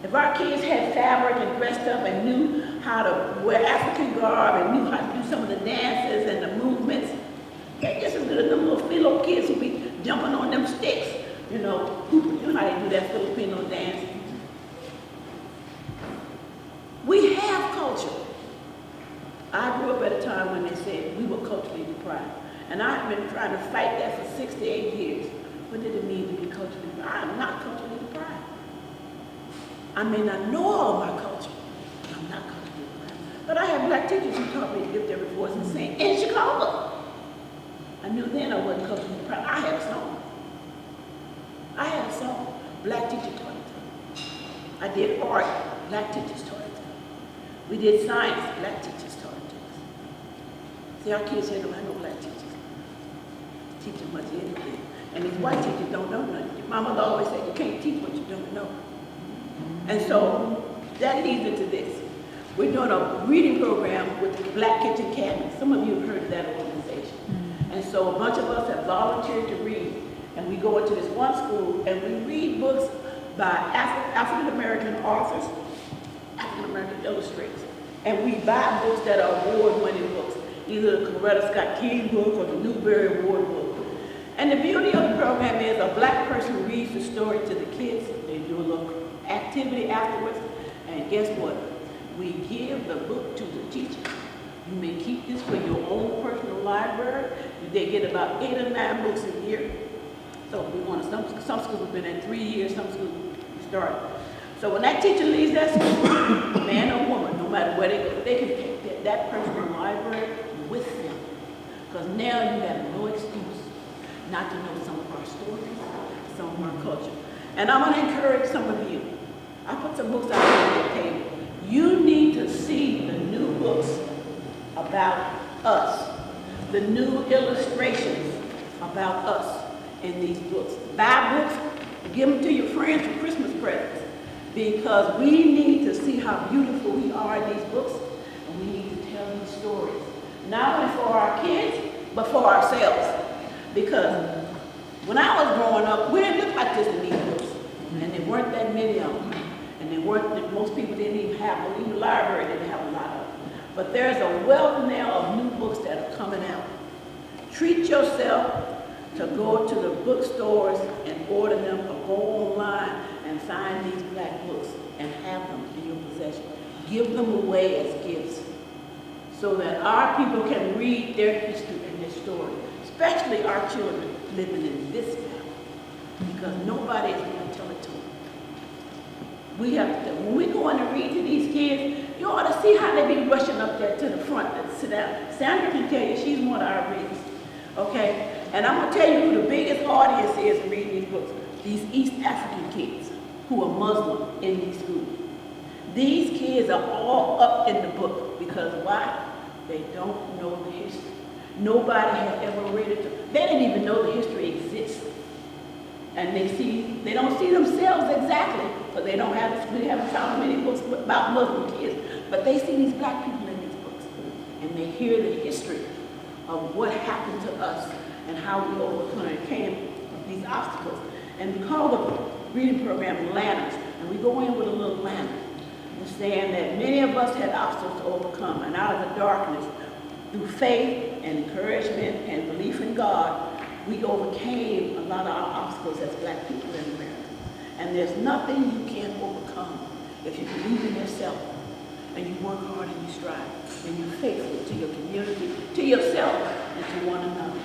If our kids had fabric and dressed up and knew how to wear African garb and knew how to do some of the dances and the movements, they're just as good as them little Filipino kids who be jumping on them sticks. You know how they do that Filipino dance. We have culture. I grew up at a time when they said we were culturally deprived. And I've been trying to fight that for 6 to 8 years. What did it mean to be culturally deprived? I am not culturally deprived. I may not know all my culture, but I'm not culturally deprived. But I have black teachers who taught me to lift every voice and sing in Chicago. I knew then I wasn't culturally deprived. I had a song. Black teacher taught it. I did art. Black teachers taught it. We did science. Black teachers taught it. See, our kids here don't have no black teachers. Teach them much of anything. And these white teachers don't know nothing. Your mama always said you can't teach what you don't know. And so that leads into this. We're doing a reading program with the Black Kitchen Cabinet. Some of you have heard of that organization. And so a bunch of us have volunteered to read. And we go into this one school and we read books by African American authors, African American illustrators. And we buy books that are award-winning books, either the Coretta Scott King book or the Newbery Award book. And the beauty of the program is a black person reads the story to the kids, they do a little activity afterwards, and guess what? We give the book to the teacher. You may keep this for your own personal library. They get about 8 or 9 books a year. So we want to, some schools have been at 3 years, some schools started. So when that teacher leaves that school, man or woman, no matter where they go, they can take that personal library with them. Because now you have no excuse not to know some of our stories, some of our culture. And I'm going to encourage some of you. I put some books out on the table. You need to see the new books about us, the new illustrations about us in these books. Buy books, give them to your friends for Christmas presents, because we need to see how beautiful we are in these books, and we need to tell these stories, not only for our kids, but for ourselves. Because when I was growing up, we didn't look like this in these books, and there weren't that many of them, and there weren't, most people didn't even have them, even the library didn't have a lot of them. But there's a wealth now of new books that are coming out. Treat yourself to go to the bookstores and order them, or go online and find these black books and have them in your possession. Give them away as gifts so that our people can read their history and their story, especially our children living in this family, because nobody is going to tell it to them. We have to, when we go in to read to these kids, you ought to see how they be rushing up there to the front and sit down. Sandra can tell you, she's one of our readers, okay? And I'm going to tell you who the biggest audience is reading these books. These East African kids who are Muslim in these schools. These kids are all up in the book because why? They don't know the history. Nobody has ever read it to them. They didn't even know the history exists. And they don't see themselves exactly, because we haven't found many books about Muslim kids, but they see these black people in these books, and they hear the history of what happened to us and how we overcame these obstacles. And we call the reading program lanterns, and we go in with a little lantern, and saying that many of us had obstacles to overcome, and out of the darkness, through faith and encouragement and belief in God, we overcame a lot of our obstacles as black people in America. And there's nothing you can't overcome if you believe in yourself and you work hard and you strive and you're faithful to your community, to yourself, and to one another.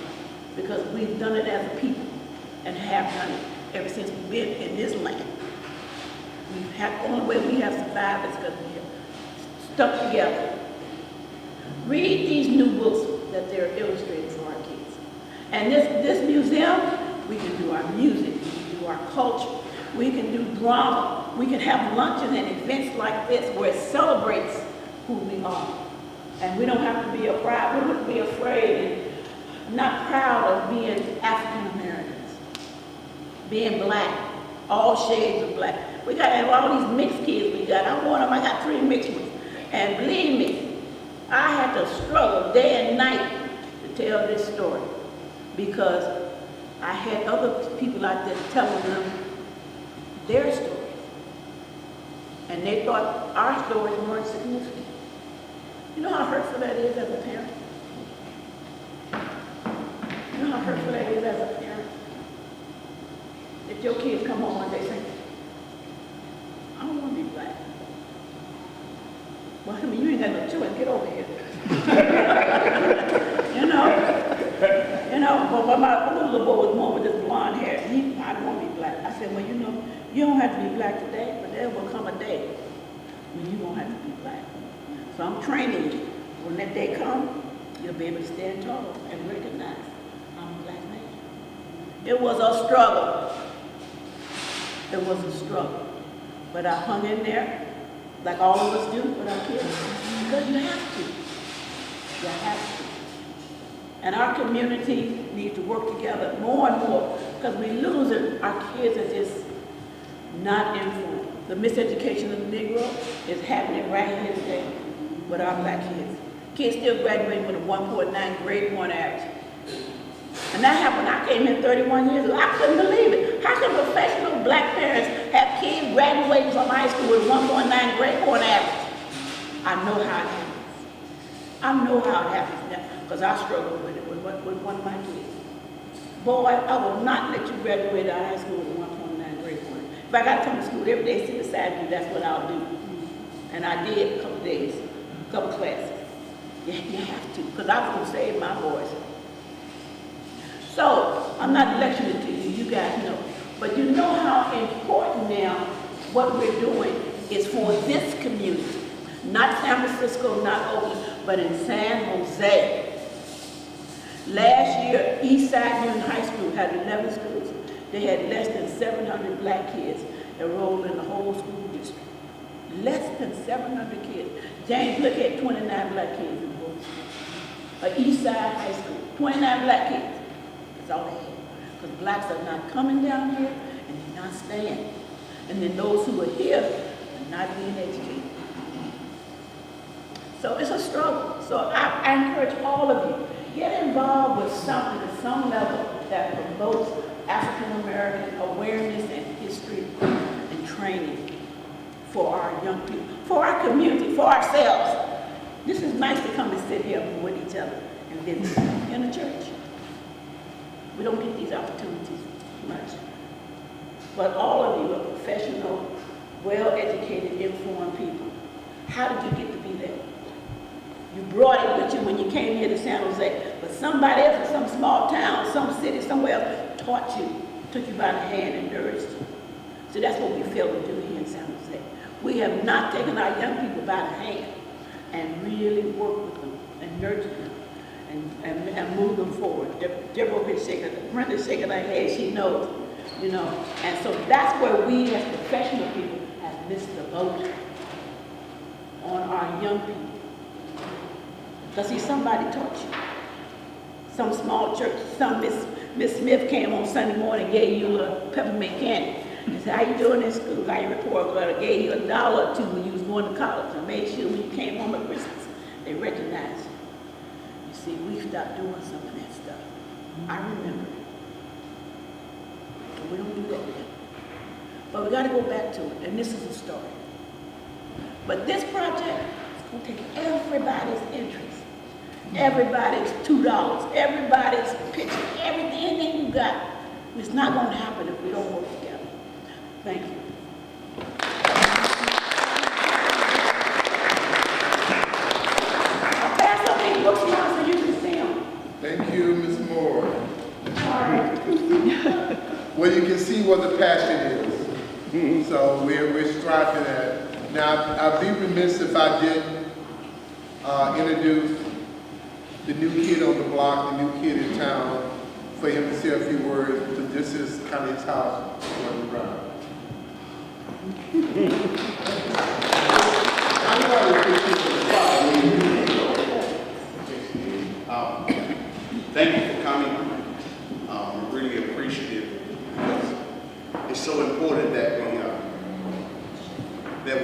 Because we've done it as a people and have done it ever since we've been in this land. The only way we have survived is because we have stuck together. Read these new books that they're illustrating for our kids. And this museum, we can do our music, we can do our culture, we can do drama, we can have luncheon and events like this where it celebrates who we are. And we don't have to be afraid, we don't have to be afraid and not proud of being African Americans, being black, all shades of black. We got all these mixed kids we got. I'm one of them, I got 3 mixed ones. And believe me, I had to struggle day and night to tell this story, because I had other people out there telling them their stories. And they thought our stories weren't significant. You know how hurtful that is as a parent? You know how hurtful that is as a parent? If your kids come home and they say, I don't want to be black. Well, I mean, you ain't got no choice, get over here. You know, but my little boy was born with this blonde hair. I don't want to be black. I said, well, you don't have to be black today, but there will come a day when you won't have to be black. So I'm training you. When that day comes, you'll be able to stand tall and recognize I'm a black man. It was a struggle. It was a struggle. But I hung in there, like all of us do with our kids, because you have to. You have to. And our community needs to work together more and more, because we're losing our kids are just not informed. The miseducation of the Negro is happening right here today with our black kids. Kids still graduating with a 1.9 grade 1 average. And that happened when I came in 31 years ago. I couldn't believe it. How can professional black parents have kids graduating from high school with 1.9 grade point average? I know how it happens. I know how it happens now, because I struggled with it with one of my kids. Boy, I will not let you graduate out of high school with 1.9 grade point. If I got to come to school every day, sit beside you, that's what I'll do. And I did a couple days, a couple classes. Yeah, you have to, because I was going to save my boys. So, I'm not lecturing to you, you guys know. But you know how important now what we're doing is for this community. Not San Francisco, not Oakland, but in San Jose. Last year, Eastside Union High School had 11 schools. They had less than 700 black kids enrolled in the whole school district. Less than 700 kids. James, look at 29 black kids enrolled. Eastside High School, 29 black kids. That's all they had. Because blacks are not coming down here and they're not staying. And then those who are here are not being educated. So it's a struggle. So I encourage all of you, get involved with something at some level that promotes African American awareness and history and training for our young people, for our community, for ourselves. This is nice to come and sit here with each other and visit in the church. We don't get these opportunities much. But all of you are professional, well-educated, informed people. How did you get to be that? You brought it with you when you came here to San Jose, but somebody else in some small town, some city, somewhere else taught you, took you by the hand and nourished you. So that's what we fail to do here in San Jose. We have not taken our young people by the hand and really worked with them and nurtured them and moved them forward. Deborah is shaking, Brenda's shaking her head, she knows, you know. And so that's where we as professional people have missed the boat on our young people. Because see, somebody taught you. Some small church, some Miss Smith came on Sunday morning and gave you a peppermint candy. And said, how you doing in school? Got your report card. I gave you $1 or $2 when you was going to college. I made sure when you came home at Christmas, they recognized you. You see, we stopped doing some of that stuff. I remember it. But we don't do that yet. But we got to go back to it, and this is a story. But this project is going to take everybody's interest. Everybody's $2, everybody's picture, anything you got. It's not going to happen if we don't work together. Thank you. I'll pass up these books now so you can see them. Thank you, Ms. Moore. Well, you can see what the passion is. So we're striving at. Now, I'd be remiss if I didn't introduce the new kid on the block, the new kid in town, for him to say a few words, because this is kind of his house on the ground. Thank you for coming. I'm really appreciative because it's so important that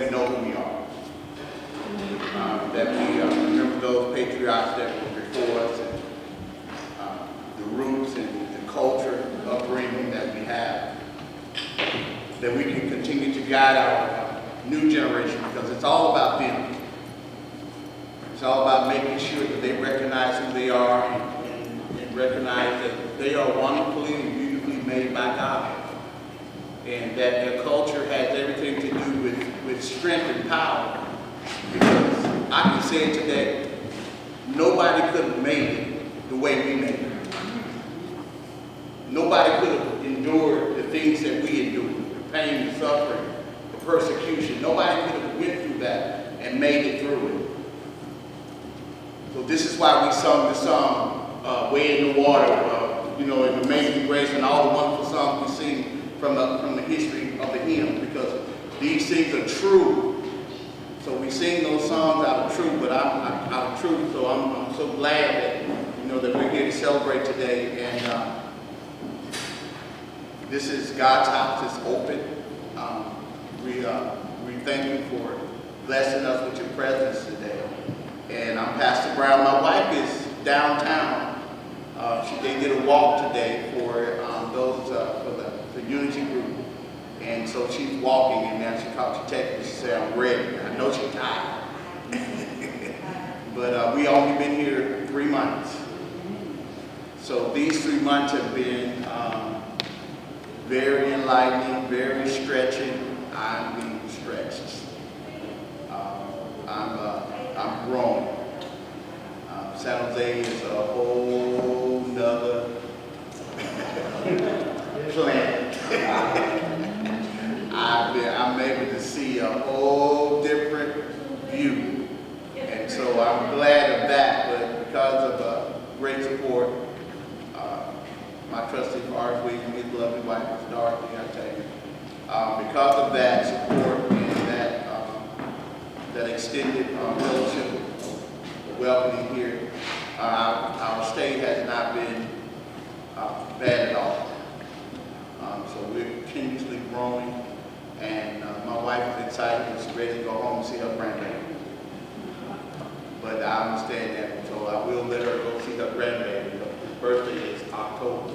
we know who we are. That we remember those patriots that were before us, and the roots and the culture, upbringing that we have. That we can continue to guide our new generation, because it's all about them. It's all about making sure that they recognize who they are and recognize that they are wonderfully and beautifully made by God. And that their culture has everything to do with strength and power. Because I can say it today, nobody could have made it the way we made it. Nobody could have endured the things that we endured, the pain, the suffering, the persecution. Nobody could have went through that and made it through it. So this is why we sung the song, Way in the Water, you know, and Amazing Grace, and all the wonderful songs we sing from the history of the hymn, because these things are true. So we sing those songs out of truth, but I'm out of truth. So I'm so glad that that we're here to celebrate today. And this is God's house. It's open. We thank you for blessing us with your presence today. And I'm Pastor Brown. My wife is downtown They did a walk today for those for the Unity group, and so she's walking, and now she texted me. She said, "I'm ready." I know she's tired, but we only been here 3 months, so these 3 months have been very enlightening, very stretching. I'm being stretched. I'm growing. San Jose is a whole nother planet. I'm able to see a whole different view, and so I'm glad of that. But because of great support, my trustee for arts week and his lovely wife, Ms. Dorothy, I tell you, because of that support and that extended fellowship, welcoming here, our state has not been bad at all. So we're continuously growing, and my wife is excited and she's ready to go home and see her grandbaby. But I understand that, so I will let her go see her grandbaby. His birthday is October,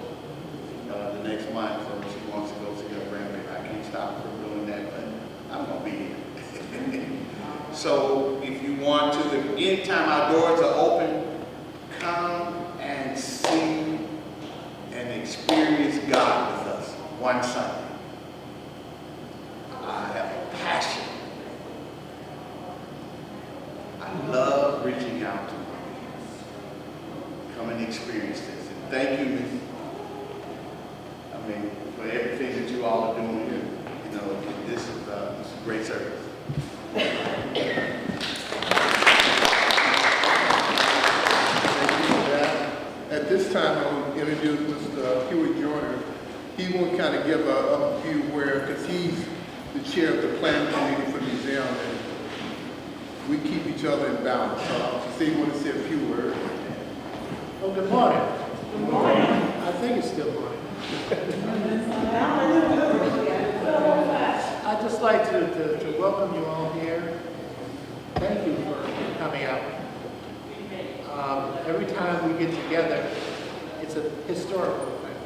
the next month, so she wants to go see her grandbaby. I can't stop her from doing that, but I'm going to be here. So if you want to, anytime our doors are open, come and see and experience God with us one Sunday. I have a passion. I love reaching out to you. Come and experience this. And thank you, Ms. For everything that you all are doing here. You know, this is a great service. At this time, I will introduce Mr. Huey Joyner. He will kind of give an upview because he's the chair of the planning committee for the museum, and we keep each other in balance. So I'll say you want to say a few words. Well, good morning. Good morning. I think it's still morning. I'd just like to welcome you all here. Thank you for coming out. Every time we get together, it's a historical thing.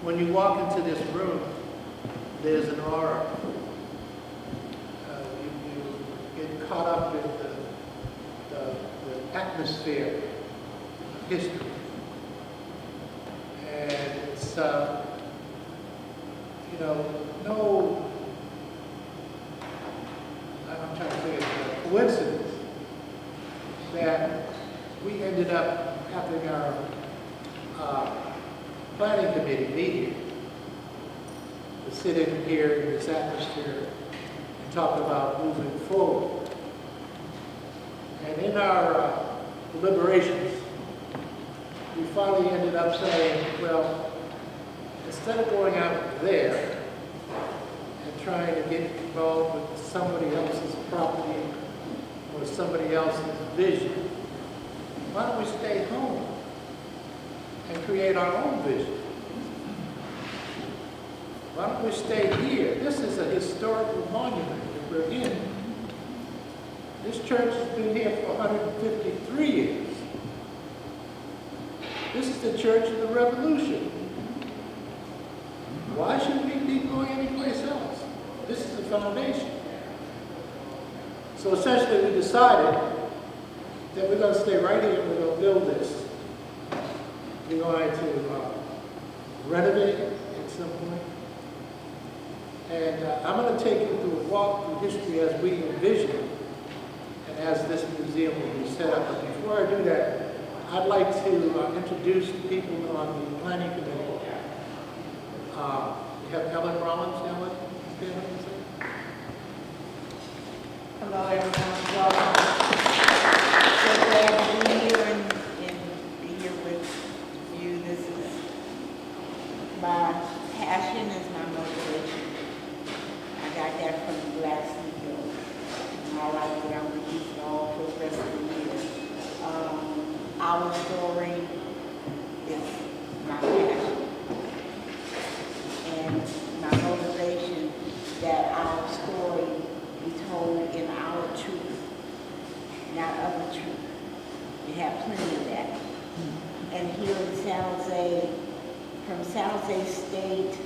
When you walk into this room, there's an aura. You get caught up in the atmosphere of history. And it's, I'm trying to think of a coincidence that we ended up having our planning committee meeting to sit in here in this atmosphere and talk about moving forward. And in our deliberations, we finally ended up saying, well, instead of going out there and trying to get involved with somebody else's property or somebody else's vision, why don't we stay home and create our own vision? Why don't we stay here? This is a historical monument that we're in. This church has been here for 153 years. This is the church of the Revolution. Why should we be going anyplace else? This is the foundation. So essentially we decided that we're going to stay right here and we're going to build this. We're going to renovate it at some point. And I'm going to take you through a walk through history as we envision it and as this museum will be set up. But before I do that, I'd like to introduce the people on the planning committee. We have Ellen Rollins. Ellen, hello, everyone. Welcome. So glad to be here and be here with you. This is my passion, is my motivation. I got that from the Black CEO. And I like that I'm with you all for the rest of the year. Our story is my passion. And my motivation that our story be told in our truth, not other truth. It have plenty of that. And here in San Jose, from San Jose State,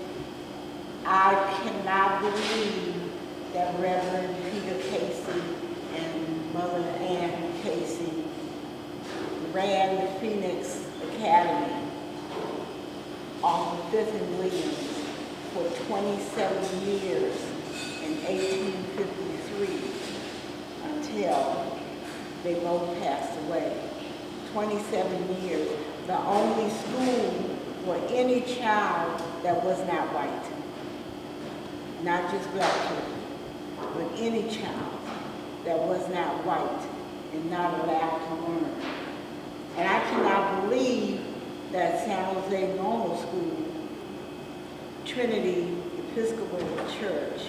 I cannot believe that Reverend Peter Casey and Mother Ann Casey ran the Phoenix Academy off of Fifth and Williams for 27 years in 1853 until they both passed away. 27 years, the only school for any child that was not white. Not just black children, but any child that was not white and not allowed to learn. And I cannot believe that San Jose Normal School, Trinity Episcopal Church,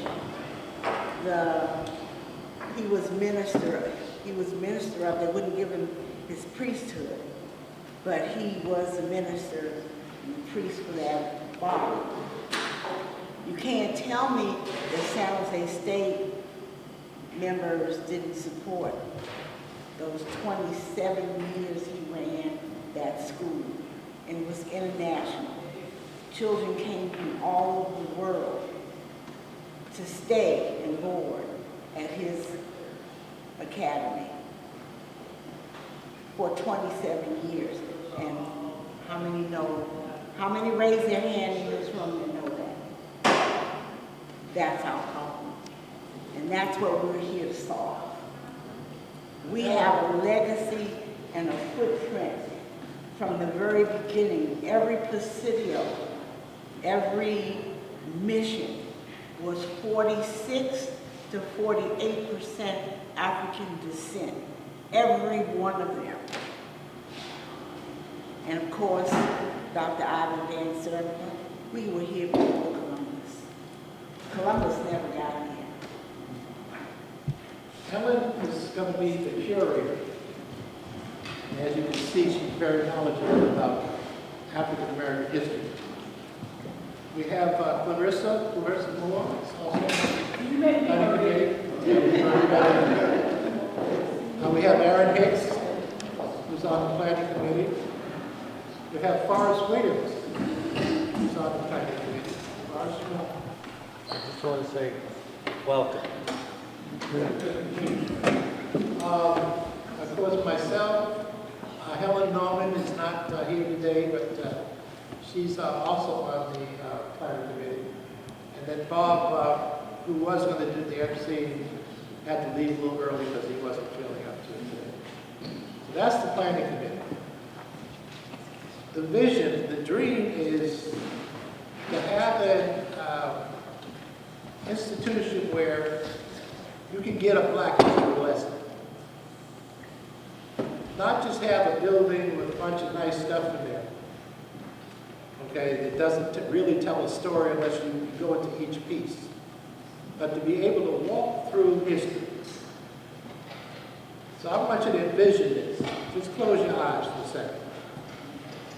he was minister of, they wouldn't give him his priesthood, but he was a minister and priest for that body. You can't tell me that San Jose State members didn't support those 27 years he ran that school, and it was international. Children came from all over the world to stay and board at his academy for 27 years. And how many raise their hand in this room to know that? That's our problem. And that's what we're here to solve. We have a legacy and a footprint from the very beginning. Every presidio, every mission was 46 to 48% African descent, every one of them. And of course, Dr. Ivan Van Sertima, we were here before Columbus. Columbus never got here. Ellen is going to be the curator. As you can see, she's very knowledgeable about African American history. We have Clarissa Moore, is also planning committee. We have Aaron Hicks, who's on the planning committee. We have Forrest Williams, who's on the planning committee. Forrest, I just want to say welcome. Of course, myself, Helen Norman is not here today, but she's also on the planning committee. And then Bob, who was going to do the MC, had to leave a little early because he wasn't feeling up to it today. So that's the planning committee. The vision, the dream is to have an institution where you can get a Black history lesson. Not just have a building with a bunch of nice stuff in there. Okay, it doesn't really tell a story unless you go into each piece. But to be able to walk through history. So I want you to envision this. Just close your eyes for a second.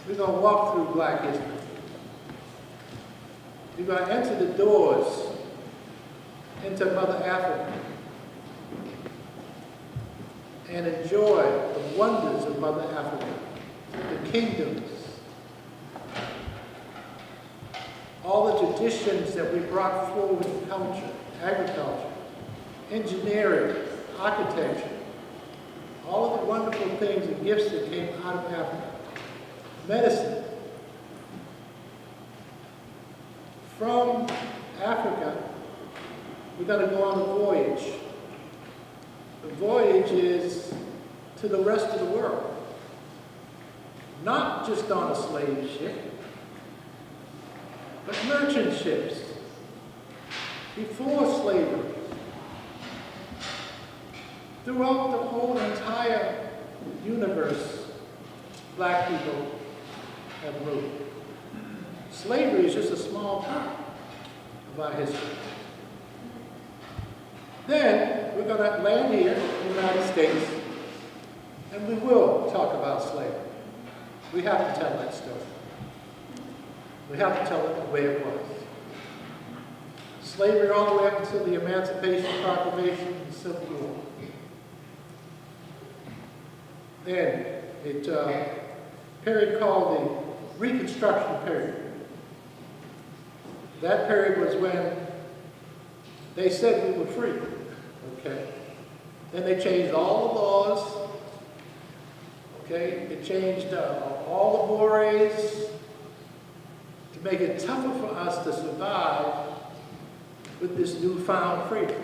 We're going to walk through Black history. You're going to enter the doors into Mother Africa and enjoy the wonders of Mother Africa, the kingdoms, all the traditions that we brought forward in culture, agriculture, engineering, architecture, all of the wonderful things and gifts that came out of Africa. Medicine. From Africa, we're going to go on a voyage. The voyage is to the rest of the world. Not just on a slave ship, but merchant ships. Before slavery. Throughout the whole entire universe, Black people have ruled. Slavery is just a small part of our history. Then we're going to land here in the United States, and we will talk about slavery. We have to tell that story. We have to tell it the way it was. Slavery all the way up until the Emancipation Proclamation and the Civil War. Then period called the Reconstruction period. That period was when they said we were free, okay? Then they changed all the laws, okay? It changed all the mores to make it tougher for us to survive with this newfound freedom.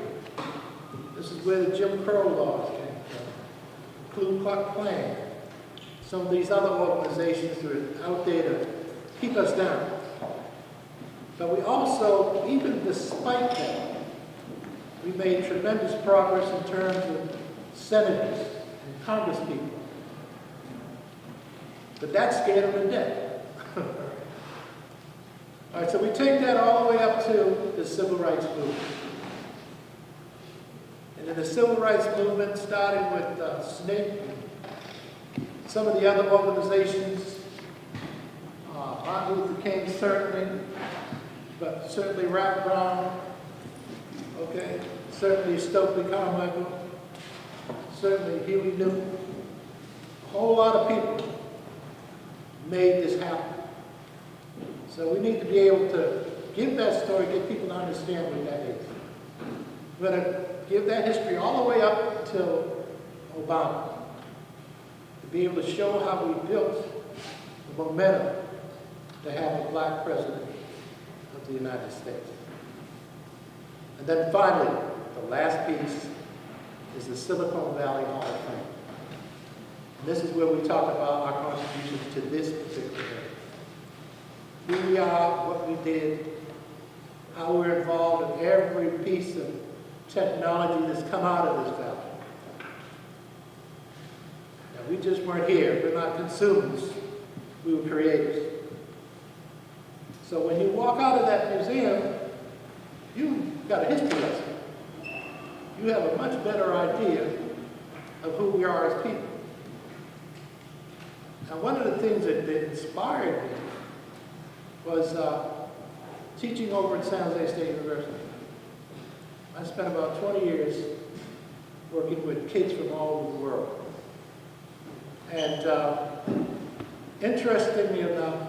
This is where the Jim Crow laws came from, the Ku Klux Klan, some of these other organizations that are out there to keep us down. But we also, even despite that, we made tremendous progress in terms of senators and congresspeople. But that scared them to death. All right, so we take that all the way up to the Civil Rights Movement. And then the Civil Rights Movement started with SNCC, and some of the other organizations, Martin Luther King certainly, but certainly Rap Brown, okay, certainly Stokely Carmichael, certainly Huey Newton. A whole lot of people made this happen. So we need to be able to give that story, get people to understand what that is. We're going to give that history all the way up until Obama, to be able to show how we built the momentum to have a black president of the United States. And then finally, the last piece is the Silicon Valley Hall of Fame. And this is where we talk about our contributions to this particular area. Who we are, what we did, how we're involved in every piece of technology that's come out of this valley. Now, we just weren't here. We're not consumers. We were creators. So when you walk out of that museum, you got a history lesson. You have a much better idea of who we are as people. Now, one of the things that inspired me was teaching over at San Jose State University. I spent about 20 years working with kids from all over the world. And interestingly enough,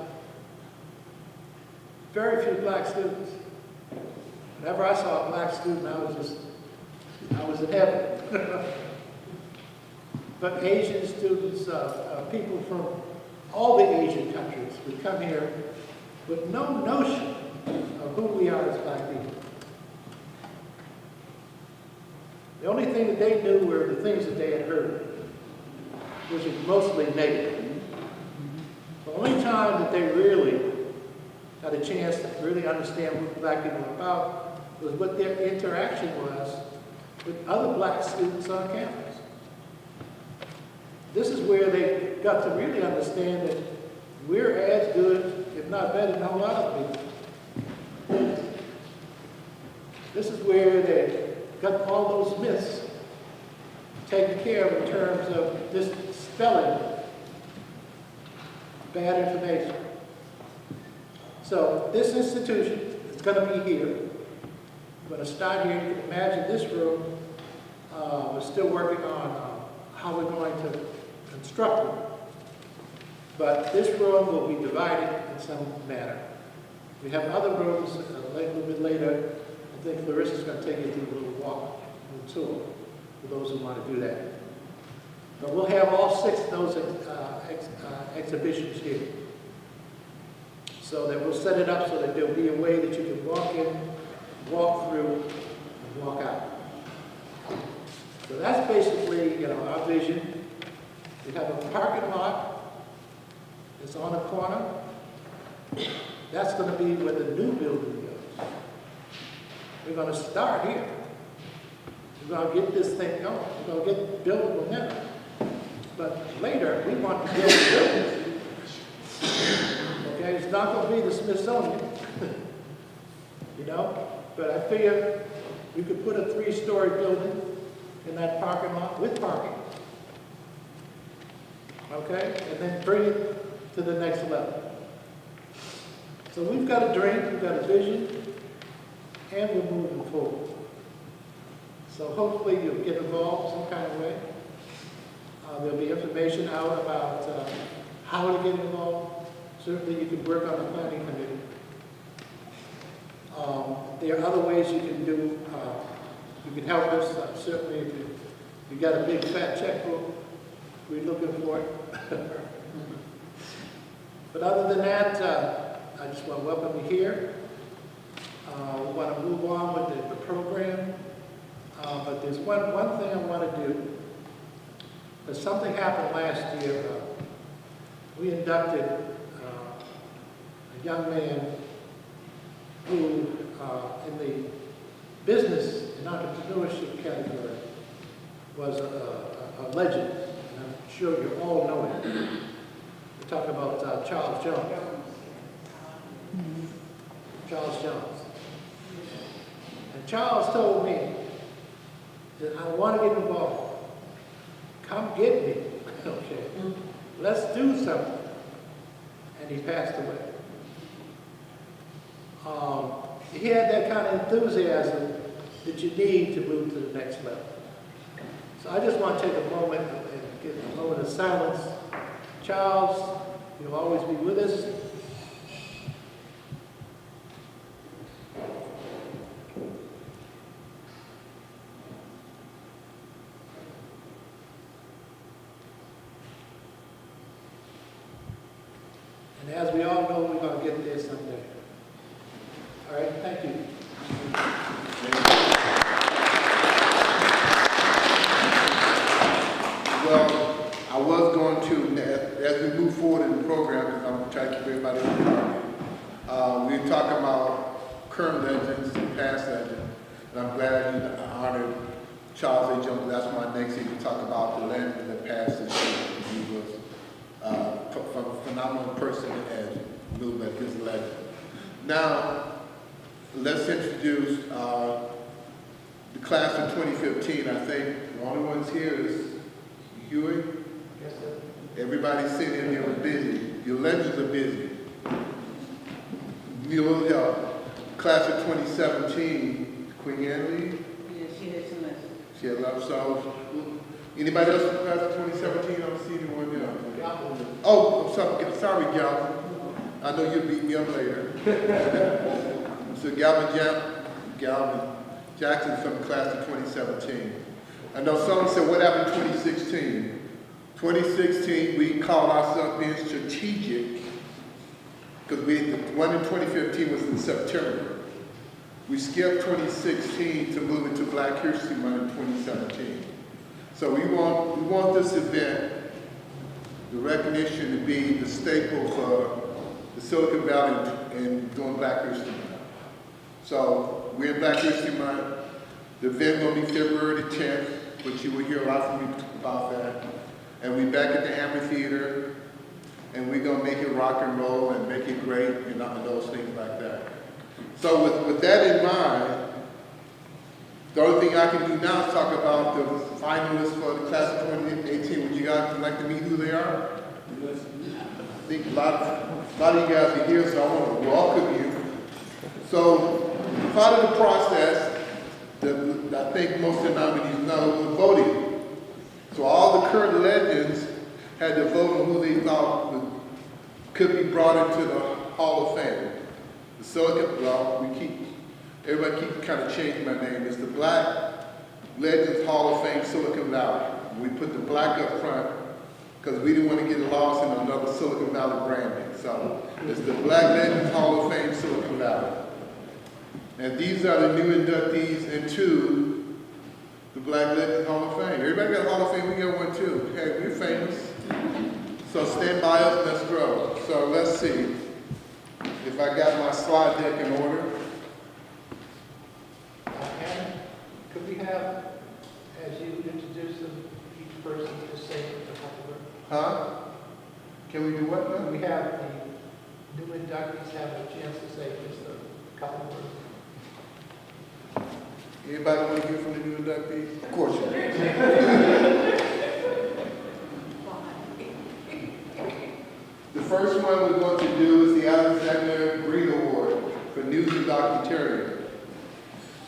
very few black students. Whenever I saw a black student, I was in heaven. But Asian students, people from all the Asian countries would come here with no notion of who we are as black people. The only thing that they knew were the things that they had heard, which was mostly negative. The only time that they really had a chance to really understand what black people were about was what their interaction was with other black students on campus. This is where they got to really understand that we're as good, if not better, than a lot of people. This is where they got all those myths taken care of in terms of dispelling bad information. So this institution is going to be here. We're going to start here. You can imagine this room. We're still working on how we're going to construct it. But this room will be divided in some manner. We have other rooms a little bit later. I think Clarissa's going to take you through a little walk, a little tour, for those who want to do that. But we'll have all 6 of those exhibitions here. So that we'll set it up so that there'll be a way that you can walk in, walk through, and walk out. So that's basically, our vision. We have a parking lot that's on a corner. That's going to be where the new building goes. We're going to start here. We're going to get this thing going. We're going to get building momentum. But later, we want to build buildings. Okay, it's not going to be the Smithsonian, But I figure you could put a 3-story building in that parking lot with parking. Okay, and then bring it to the next level. So we've got a dream, we've got a vision, and we're moving forward. So hopefully you'll get involved some kind of way. There'll be information out about how to get involved. Certainly you can work on the planning committee. There are other ways you can do, you can help us. Certainly if you got a big fat checkbook, we're looking for it. But other than that, I just want to welcome you here. We want to move on with the program. But there's one thing I want to do. Because something happened last year. We inducted a young man who, in the business and entrepreneurship category, was a legend. And I'm sure you all know him. We're talking about Charles Jones. Charles Jones. And Charles told me that I want to get involved. Come get me. Okay. Let's do something. And he passed away. He had that kind of enthusiasm that you need to move to the next level. So I just want to take a moment and get a moment of silence. Charles, you'll always be with us. And as we all know, we're going to get there someday. All right, thank you. Well, I was going to, as we move forward in the program, because I'm trying to keep everybody on target, we're talking about current legends and past legends. And I'm glad you honored Charles A. Jones. That's my next thing to talk about, the legend that passed this year. He was a phenomenal person and movement, his legend. Now, let's introduce the class of 2015. I think the only ones here is Huey. Yes, sir. Everybody sitting in here was busy. Your legends are busy. Need a little help. Class of 2017, Queen Anne Lee. Yeah, she had some lessons. She had love songs. Anybody else in class of 2017? I don't see anyone there. Oh, I'm sorry, Galvin. I know you'll beat me up later. So Galvin Jackson from the class of 2017. I know someone said, what happened in 2016? 2016, we called ourselves being strategic because the one in 2015 was in September. We skipped 2016 to move into Black History Month in 2017. So we want this event, the recognition, to be the staple for the Silicon Valley and doing Black History Month. So we're in Black History Month. The event will be February the 10th, which you will hear a lot from me about that. And we're back at the amphitheater, and we're gonna make it rock and roll and make it great and those things like that. So with that in mind, the only thing I can do now is talk about the finalists for the class of 2018. Would you guys like to meet who they are? I think a lot of you guys are here, so I want to welcome you. So part of the process, I think most of the nominees know, was voting. So all the current legends had to vote on who they thought could be brought into the Hall of Fame. The Silicon, everybody keep kind of changing my name. It's the Black Legends Hall of Fame Silicon Valley. We put the black up front because we didn't want to get lost in another Silicon Valley branding. So it's the Black Legends Hall of Fame Silicon Valley. And these are the new inductees into the Black Legends Hall of Fame. Everybody got a Hall of Fame, we got one too. Hey, we're famous. So stand by us, let's grow. So let's see if I got my slide deck in order. Could we have, as you introduce them, each person just say a couple words? Huh? Can we do what now? We have the new inductees have a chance to say just a couple words. Anybody want to hear from the new inductees? Of course you do. The first one we're going to do is the Alexander Green Award for News and Documentarian.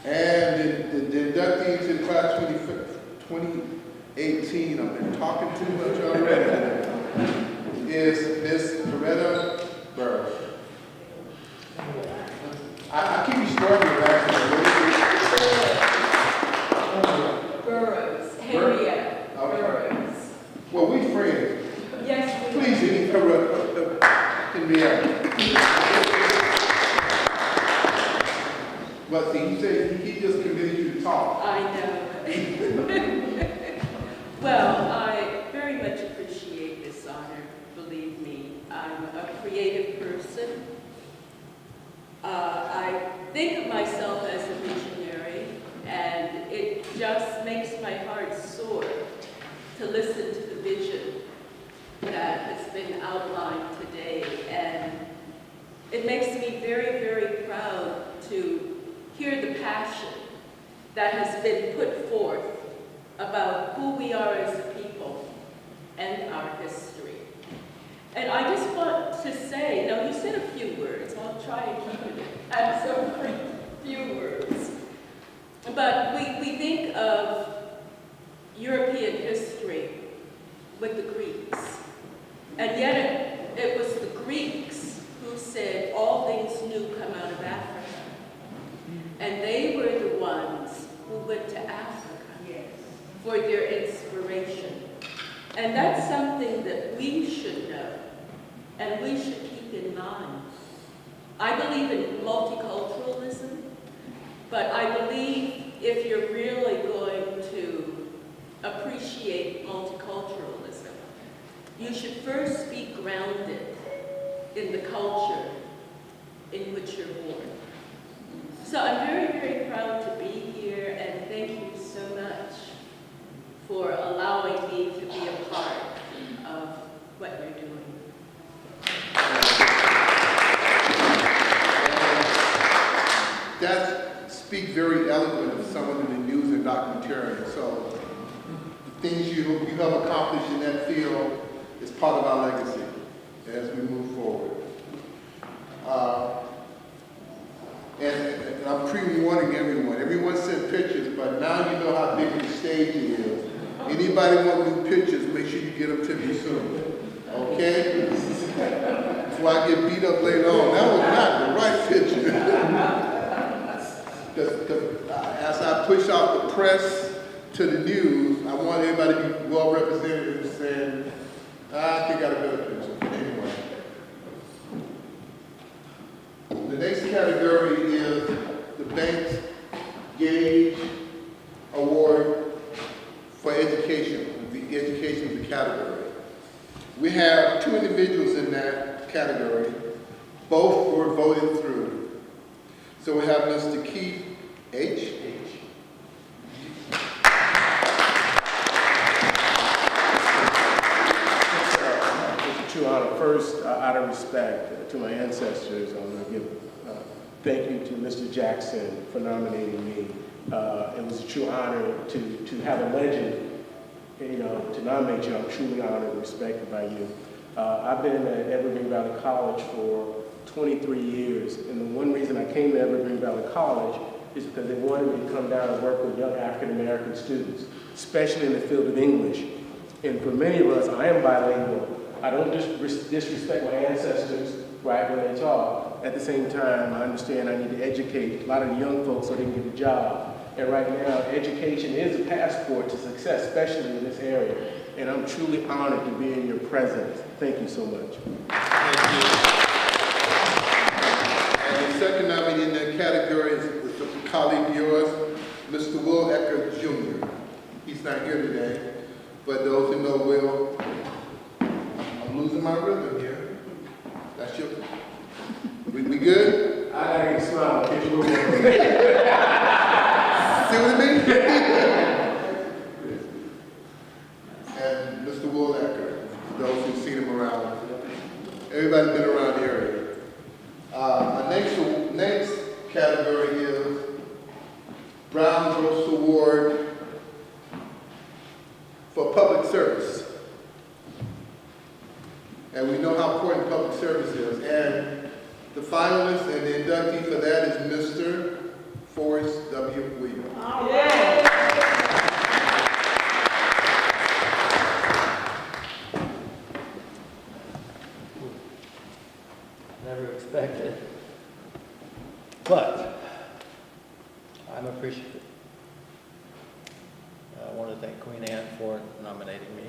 And the inductees in class 2018 18, I've been talking too much already, is Miss Coretta Burrows. I keep you struggling back Burrows. Henrietta Burrows. Well, we friends. Yes, we Please, Henrietta. But see, he said he just committed you to talk. I know. Well, I very much appreciate this honor. Believe me, I'm a creative person. I think of myself as a visionary, and it just makes my heart soar to listen to the vision that has been outlined today. And it makes me very, very proud to hear the passion that has been put forth about who we are as a people and our history. And I just want to say, now you said a few words, I'll try and keep it at some few words. But we think of European history with the Greeks. And yet it was the Greeks who said all things new come out of Africa. And they were the ones who went to Africa for their inspiration. And that's something that we should know and we should keep in mind. I believe in multiculturalism, but I believe if you're really going to appreciate multiculturalism, you should first be grounded in the culture in which you're born. So I'm very, very proud to be here, and thank you so much for allowing me to be a part of what you're doing. That speaks very eloquent of someone in the news and documentarian. So the things you have accomplished in that field is part of our legacy as we move forward. And I'm pre-warning everyone. Everyone sent pictures, but now you know how big the stage is. Anybody want new pictures, make sure you get them to me soon. Okay? Before I get beat up later on. That was not the right picture. Because as I push out the press to the news, I want everybody to be well represented and saying, I think I got a better picture. Anyway. The next category is the Banks Gage Award for Education. The education is the category. We have two individuals in that category. Both were voted through. So we have Mr. Keith H. It's a true honor. First, out of respect to my ancestors, I want to give thank you to Mr. Jackson for nominating me. It was a true honor to have a legend, to nominate you. I'm truly honored and respected by you. I've been at Evergreen Valley College for 23 years, and the one reason I came to Evergreen Valley College is because they wanted me to come down and work with young African American students, especially in the field of English. And for many of us, I am bilingual. I don't disrespect my ancestors, right, when they talk. At the same time, I understand I need to educate a lot of the young folks so they can get a job. And right now, education is a passport to success, especially in this area. And I'm truly honored to be in your presence. Thank you so much. Thank you. And the second nominee in that category is a colleague of yours, Mr. Will Ecker Jr. He's not here today, but those who know Will, I'm losing my rhythm here. That's your, we good? I gotta get a smile, catch you. See what I mean? And Mr. Will Ecker, those who've seen him around. Everybody's been around the area. Our next category is Brown Gross Award for public service. And we know how important public service is. And the finalist and the inductee for that is Mr. Forrest W. Williams. All right. never expected. But I'm appreciative. I want to thank Queen Anne for nominating me.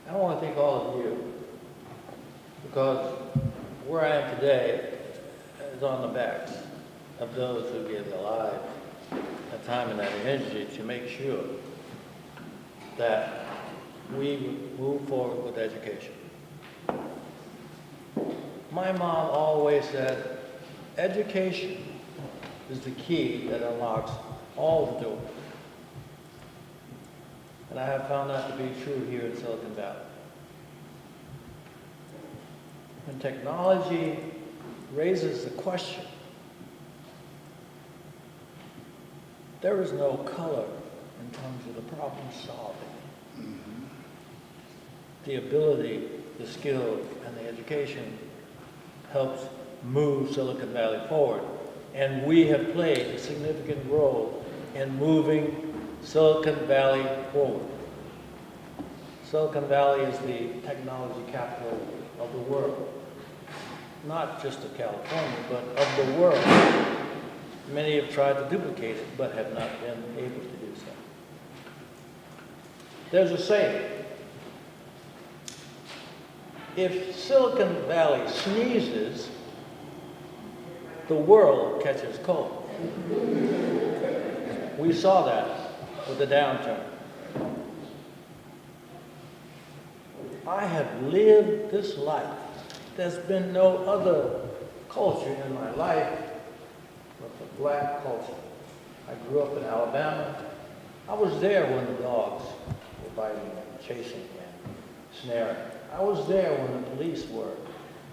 I want to thank all of you, because where I am today is on the backs of those who gave their lives, that time and that energy to make sure that we move forward with education. My mom always said, education is the key that unlocks all the doors. And I have found that to be true here in Silicon Valley. When technology raises the question, there is no color in terms of the problem solving. The ability, the skill, and the education helps move Silicon Valley forward. And we have played a significant role in moving Silicon Valley forward. Silicon Valley is the technology capital of the world. Not just of California, but of the world. Many have tried to duplicate it, but have not been able to do so. There's a saying, if Silicon Valley sneezes, the world catches cold. We saw that with the downturn. I have lived this life. There's been no other culture in my life but the black culture. I grew up in Alabama. I was there when the dogs were biting and chasing and snaring. I was there when the police were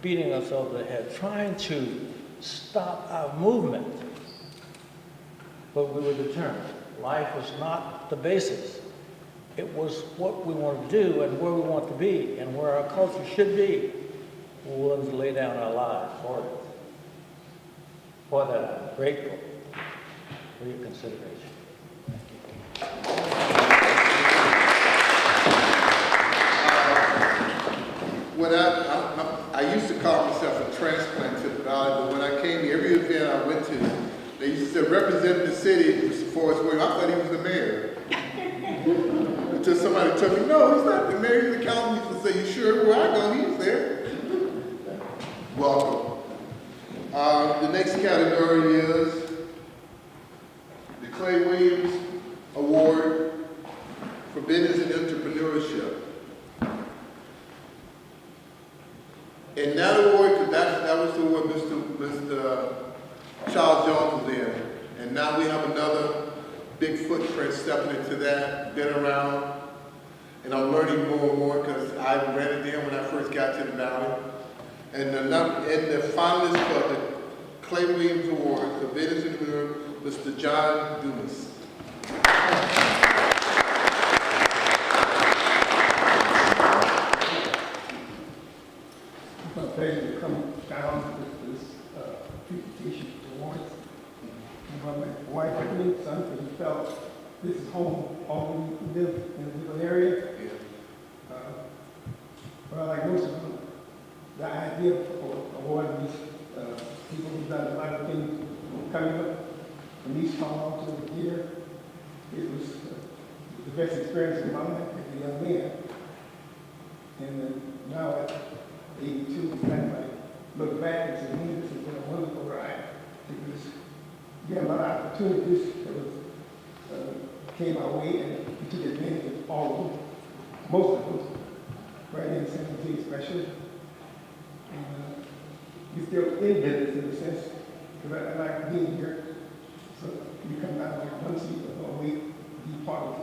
beating us over the head, trying to stop our movement. But we were determined. Life was not the basis. It was what we wanted to do and where we want to be and where our culture should be. We're willing to lay down our lives for it. For that, I'm grateful for your consideration. When I used to call myself a transplant to the Valley, but when I came here, every event I went to, they used to say, representing the city, Mr. Forrest Williams. I thought he was the mayor. Until somebody told me, no, he's not the mayor, he's the council. He used to say, you sure? Where I go, he's there. Welcome. The next category is the Clay Williams Award for Business and Entrepreneurship. And that award, because that was the award Mr. Charles Jones was in. And now we have another big footprint stepping into that, been around. And I'm learning more and more because I ran it in when I first got to the Valley. And the finalist for the Clay Williams Award for Business and Entrepreneur, Mr. John Dumas. It's my pleasure to come down with this presentation awards. And my wife and me, son, because we felt this is home, all we live in a different area. Well, like most of them, the idea for awarding these people who've done a lot of things coming up from East Hall to here, it was the best experience of my life as a young man. And now at 82, kind of like look back and say, man, this has been a wonderful ride. Because we had a lot of opportunities that came our way, and we took advantage of all of them, most of them, right here in San Jose especially. And we still in business in a sense, because I like being here. So we come down like once a week or a week, be part of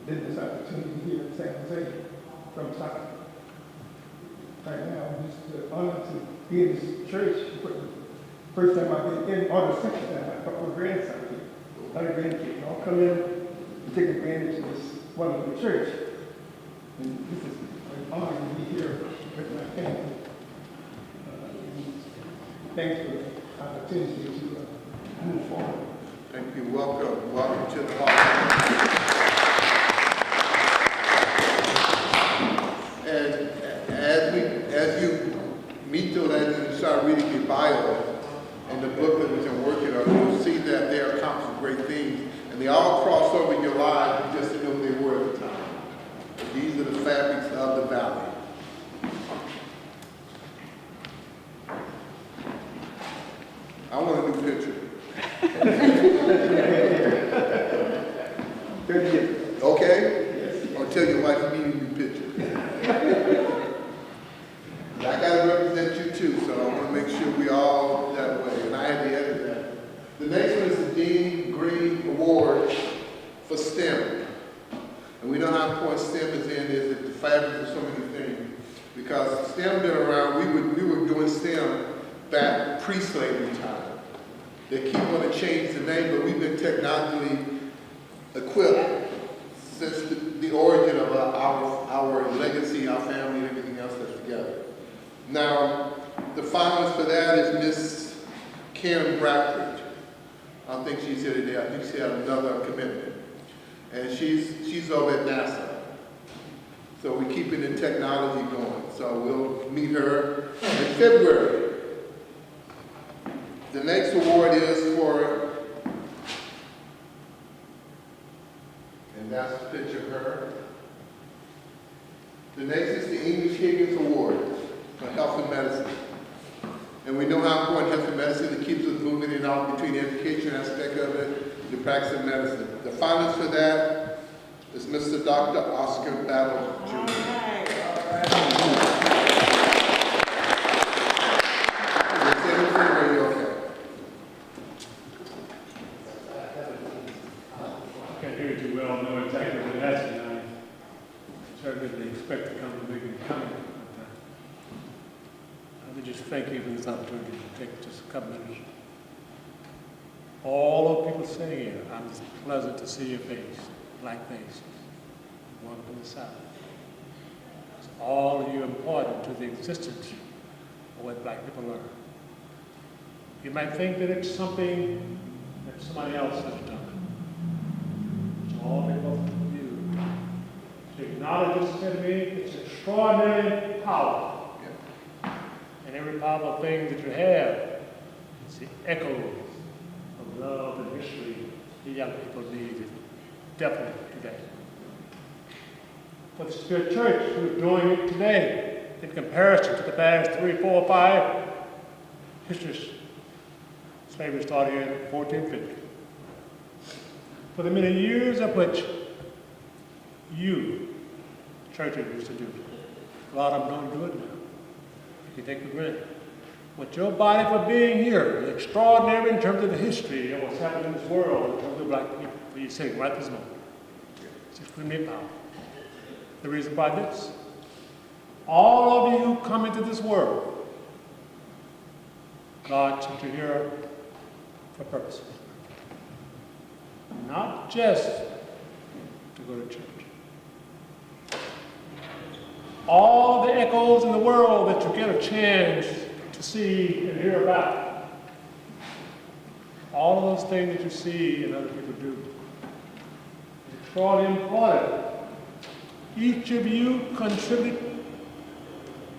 the business opportunity here in San Jose from time. Right now, I'm just honored to be in this church for the first time I've been in, or the second time. I brought my grandson here, other grandkids, all come in and take advantage of this wonderful church. And this is an honor to be here with my family. Thanks for the opportunity to move forward. Thank you. Welcome. Welcome to the hall. And as you meet the legends and start reading the bio and the book that we've been working on, you'll see that they are accomplishing great things. And they all cross over in your lives, you just didn't know who they were at the time. But these are the fabrics of the valley. I want a new picture. Okay? I'll tell your wife you need a new picture. I got to represent you too, so I want to make sure we all that way. And I had to edit that. The next one is the Dean Green Award for STEM. And we know how important STEM is at the fabric of so many things. Because STEM been around, we were doing STEM back pre-slavery time. They keep on to change the name, but we've been technologically equipped since the origin of our legacy, our family, and everything else that's together. Now, the finalist for that is Miss Karen Bradford. I don't think she's here today. I think she had another commitment. And she's over at NASA. So we're keeping the technology going. So we'll meet her in February. The next award is for, and that's a picture of her. The next is the English Higgins Award for Health and Medicine. And we know how important health and medicine, it keeps us moving in all between the education aspect of it, the practice of medicine. The finalist for that is Mr. Dr. Oscar Battle, Jr. I can't hear you too well, know exactly what that's, and I certainly expect to come to make a comment. Let me just thank you for this opportunity to take just a couple minutes. All the people sitting here, I'm just pleasant to see your face, black faces, one from the South. It's all of you important to the existence of what black people are. You might think that it's something that somebody else has done. It's all because of you. To acknowledge this to me, it's extraordinary power. And every powerful thing that you have, it's the echo of love and history the young people need. Definitely today. For the Spirit Church, who's doing it today, in comparison to the past 3, 4, 5 histories, slavery started here in 1450. For the many years of which you, churches, used to do. A lot of them don't do it now. You take for granted. But your body for being here is extraordinary in terms of the history of what's happened in this world in terms of black people. For you sitting right this moment. It's extremely powerful. The reason why this, all of you who come into this world, God sent you here for purpose. Not just to go to church. All the echoes in the world that you get a chance to see and hear about. All of those things that you see and other people do. It's extraordinarily important. Each of you contribute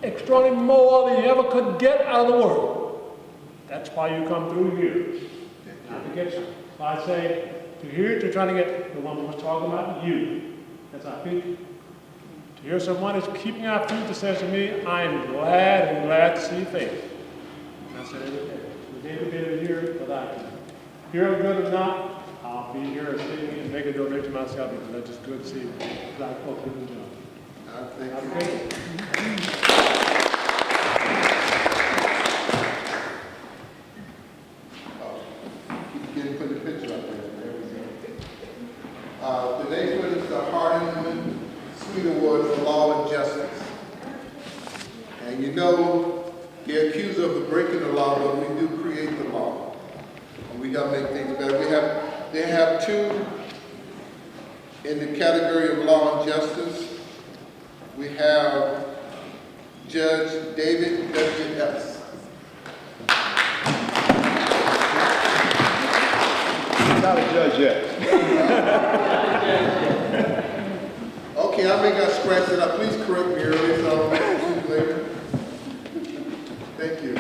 extraordinarily more than you ever could get out of the world. That's why you come through here. Not to get you. So I say, to hear it, you're trying to get the one who was talking about you. That's our people. To hear someone is keeping our feet that says to me, I'm glad to see your face. And I said every day. The day to be here, but I can. Here I'm good or not, I'll be here sitting and make a donation myself because that's just good to see black folk doing the job. Thank you. Keep putting the picture up there. There we go. The next one is the Harding Sweet Award for Law and Justice. And you know, they're accused of breaking the law, but we do create the law. And we gotta make things better. They have 2 in the category of law and justice. We have Judge David W. Epps. Not a judge yet. Okay, I may got scratched it up. Please correct me early so I'll make it later. Thank you.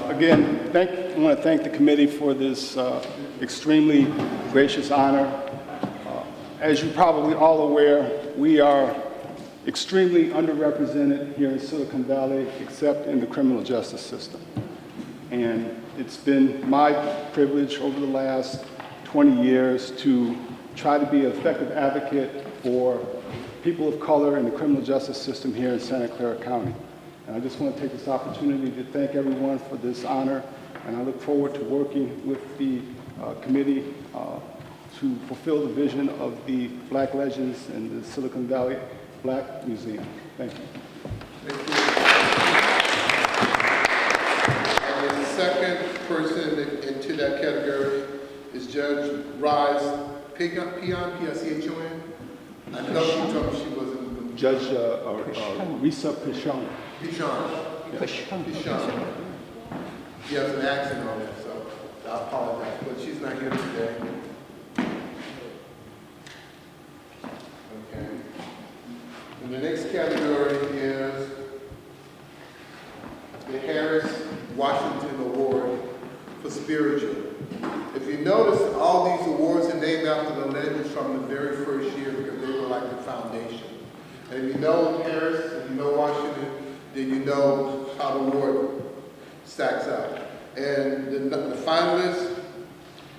Again, I want to thank the committee for this extremely gracious honor. As you're probably all aware, we are extremely underrepresented here in Silicon Valley, except in the criminal justice system. And it's been my privilege over the last 20 years to try to be an effective advocate for people of color in the criminal justice system here in Santa Clara County. And I just want to take this opportunity to thank everyone for this honor, and I look forward to working with the committee to fulfill the vision of the Black Legends and the Silicon Valley Black Museum. Thank you. Thank you. And the second person into that category is Judge Rise Pichon, P-I-C-H-O-N. I know she told me she wasn't. Judge Risa Pichon. Pichon. She has an accent on it, so I apologize, but she's not here today. Okay. And the next category is the Harris Washington Award for Spiritual. If you notice, all these awards are named after the legends from the very first year because they were like the foundation. And if you know Harris, if you know Washington, then you know how the award stacks up. And the finalist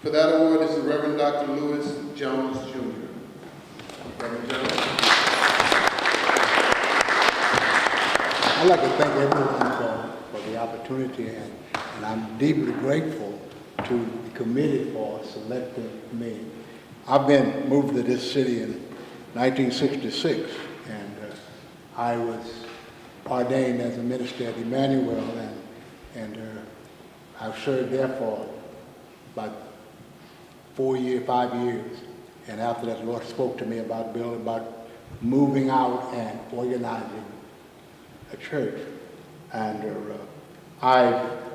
for that award is the Reverend Dr. Lewis Jones, Jr. Reverend Jones. I'd like to thank everyone for the opportunity, and I'm deeply grateful to the committee for selecting me. I've been moved to this city in 1966, and I was ordained as a minister at Emmanuel, and I've served there for about 5 years. And after that, the Lord spoke to me about moving out and organizing a church. And I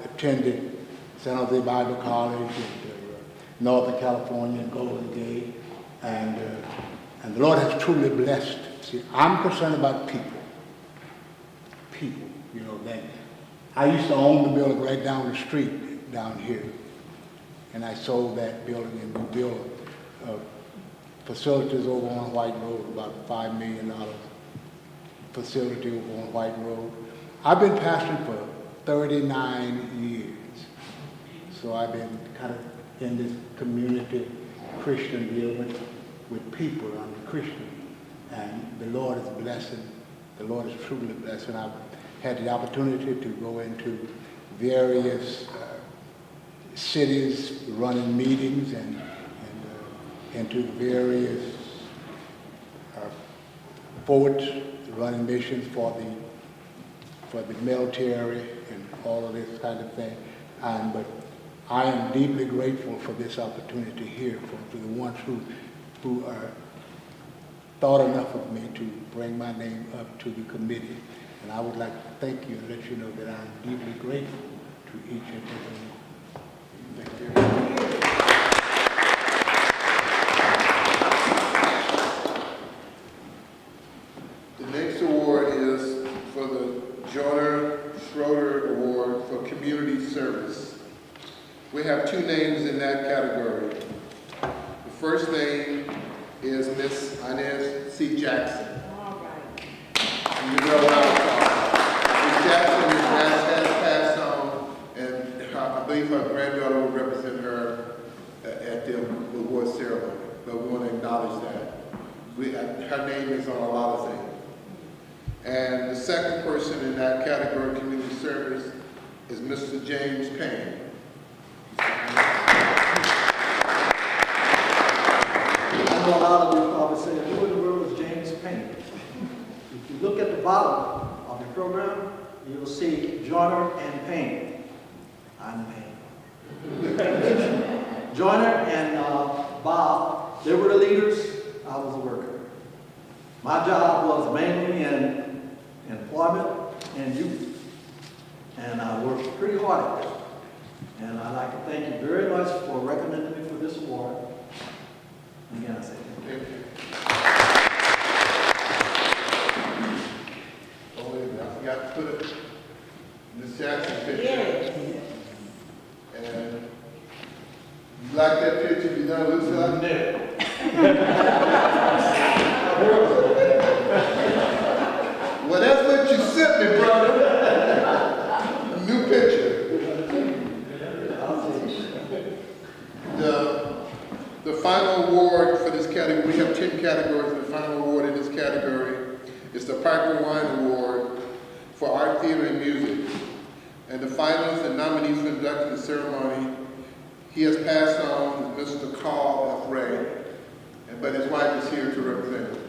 attended San Jose Bible College in Northern California and Golden Gate, and the Lord has truly blessed. See, I'm concerned about people. You know, that I used to own the building right down the street down here, and I sold that building and we built facilities over on White Road, about $5 million facility over on White Road. I've been pastoring for 39 years. So I've been kind of in this community Christian deal with people. I'm a Christian. And the Lord is blessing. The Lord is truly blessing. I've had the opportunity to go into various cities running meetings and into various forts running missions for the military and all of this kind of thing. But I am deeply grateful for this opportunity here, to the ones who are thought enough of me to bring my name up to the committee. And I would like to thank you and let you know that I'm deeply grateful to each and every one. Thank you. The next award is for the Joyner Schroeder Award for Community Service. We have 2 names in that category. The first name is Miss Inez C. Jackson. All right. You know what I'm talking. Miss Jackson has passed on, and I believe her granddaughter will represent her at the award ceremony. But we want to acknowledge that. Her name is on a lot of things. And the second person in that category, community service, is Mr. James Payne. I know a lot of you probably say, who in the world is James Payne? If you look at the bottom of the program, you will see Joyner and Payne. I'm Payne. Joyner and Bob, they were the leaders, I was the worker. My job was mainly in employment and youth, and I worked pretty hard at that. And I'd like to thank you very much for recommending me for this award. Again, I say thank you. Oh, wait a minute, I forgot to put it. Ms. Jackson picture. And you like that picture? You done look like that? Well, that's what you sent me, brother. New picture. The final award for this category, we have 10 categories. The final award in this category is the Piper Wine Award for Art, Theater, and Music. And the finalists and nominees for the induction ceremony, he has passed on, Mr. Carl F. Ray, but his wife is here to represent him.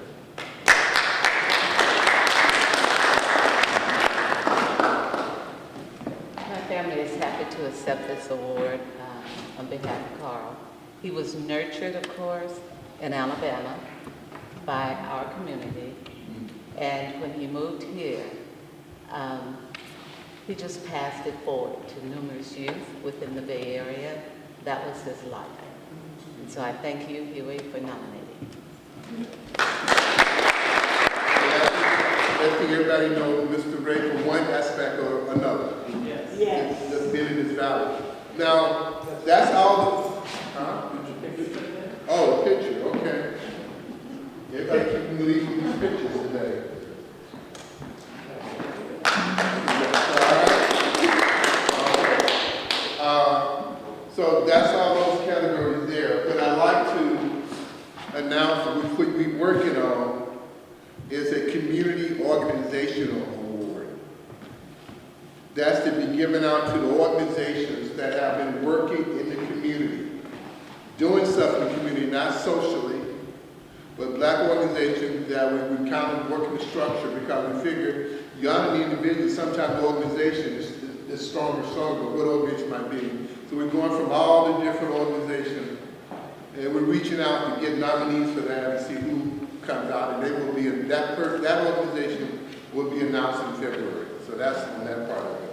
My family is happy to accept this award on behalf of Carl. He was nurtured, of course, in Alabama by our community. And when he moved here, he just passed it forward to numerous youth within the Bay Area. That was his life. And so I thank you, Huey, for nominating. I think everybody knows Mr. Ray from one aspect or another. Yes. That's been in this valley. Now, that's all. Oh, a picture, okay. Everybody keep releasing these pictures today. So that's all those categories there. What I'd like to announce that we're working on is a community organizational award. That's to be given out to the organizations that have been working in the community, doing stuff in the community, not socially, but black organizations that we kind of work in the structure because we figure beyond the individual, sometimes the organization is stronger, but what organization might be. So we're going from all the different organizations and we're reaching out to get nominees for that and see who comes out, and they will be in that organization will be announced in February. So that's on that part of it.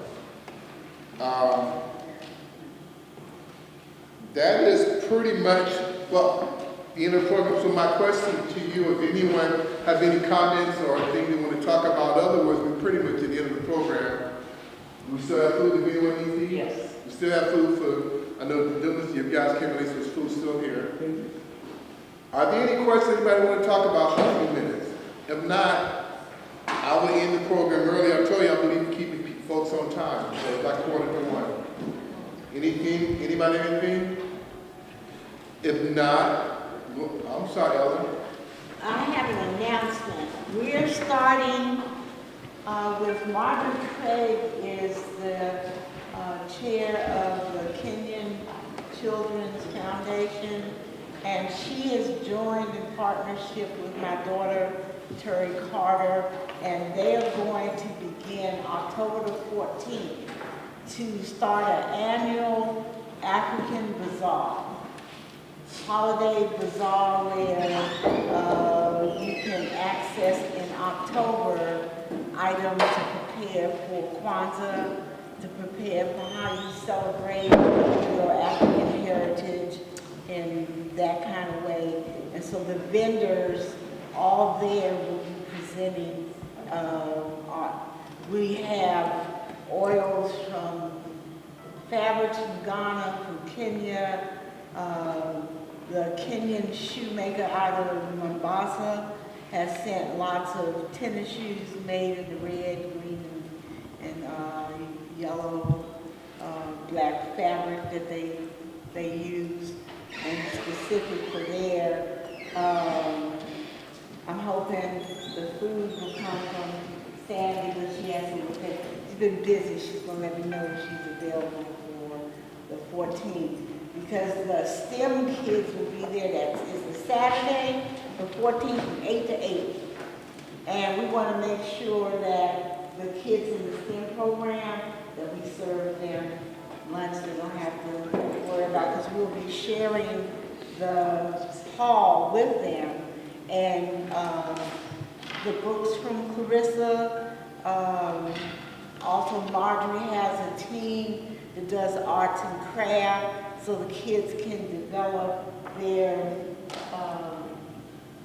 That is pretty much the end of the program. So my question to you, if anyone have any comments or things they want to talk about, otherwise we're pretty much at the end of the program. We still have food if anyone needs to eat? Yes. We still have food for, I know you guys came at least with food still here. Are there any questions anybody want to talk about for a few minutes? If not, I will end the program early. I told you I believe in keeping folks on time, so it's like 1:45. Anything? Anybody anything? If not, I'm sorry, Ellen. I have an announcement. We're starting with Margaret Craig is the chair of the Kenyan Children's Foundation, and she has joined in partnership with my daughter, Terry Carter, and they are going to begin October the 14th to start an annual African Bazaar, holiday bazaar where you can access in October items to prepare for Kwanzaa, to prepare for how you celebrate your African heritage in that kind of way. And so the vendors all there will be presenting art. We have oils from fabrics from Ghana, from Kenya, the Kenyan shoemaker out of Mombasa has sent lots of tennis shoes made in the red, green, and yellow, black fabric that they use, and specific for there. I'm hoping the food will come from Sandy, but she hasn't. She's been busy. She's gonna let me know if she's available for the 14th. Because the STEM kids will be there. That is a Saturday, the 14th from 8 to 8. And we want to make sure that the kids in the STEM program, that we serve them lunch they don't have to worry about, because we'll be sharing the hall with them. And the books from Clarissa, also Marjorie has a team that does arts and crafts, so the kids can develop their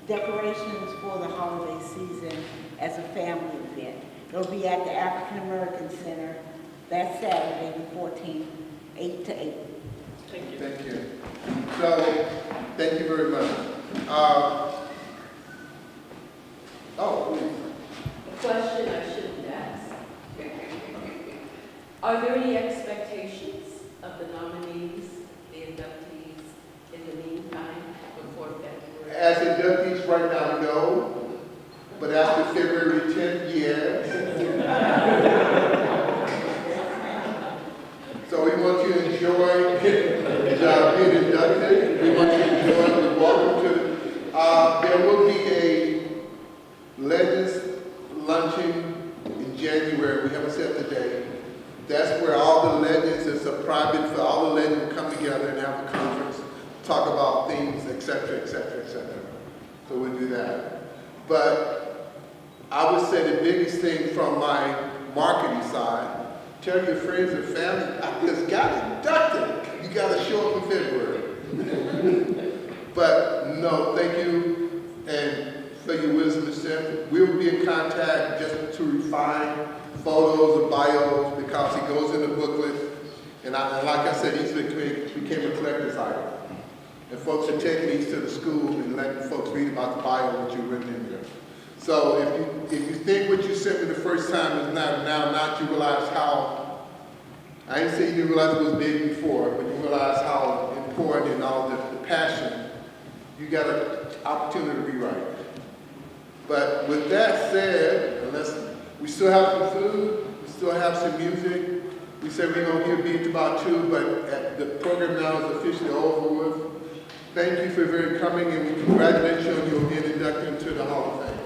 decorations for the holiday season as a family event. It'll be at the African American Center that Saturday, the 14th, 8 to 8. Thank you. So, thank you very much. A question I shouldn't ask. Are there any expectations of the nominees, the inductees, in the meantime, before February? As inductees right now, no. But after February 10th, yes. So we want you to enjoy being inducted. We want you to enjoy the welcome to. There will be a Legends Luncheon in January. We haven't set the date. That's where all the legends, it's a private, for all the legends come together and have a conference, talk about things, et cetera, et cetera, et cetera. So we'll do that. But I would say the biggest thing from my marketing side, tell your friends and family, I just got inducted. You got to show up in February. But no, thank you, and for your wisdom and strength. We'll be in contact just to refine photos or bios because it goes in the booklet. And like I said, these became a collector's item. And folks are taking these to the school and letting folks read about the bio, what you've written in there. So if you think what you sent me the first time is not you realize how, I didn't say you didn't realize it was big before, but you realize how important and all the passion, you got an opportunity to rewrite. But with that said, unless we still have some food, we still have some music. We said we're going to hear beat about 2, but the program now is officially over with. Thank you for coming, and we congratulate you on your being inducted into the Hall of Fame.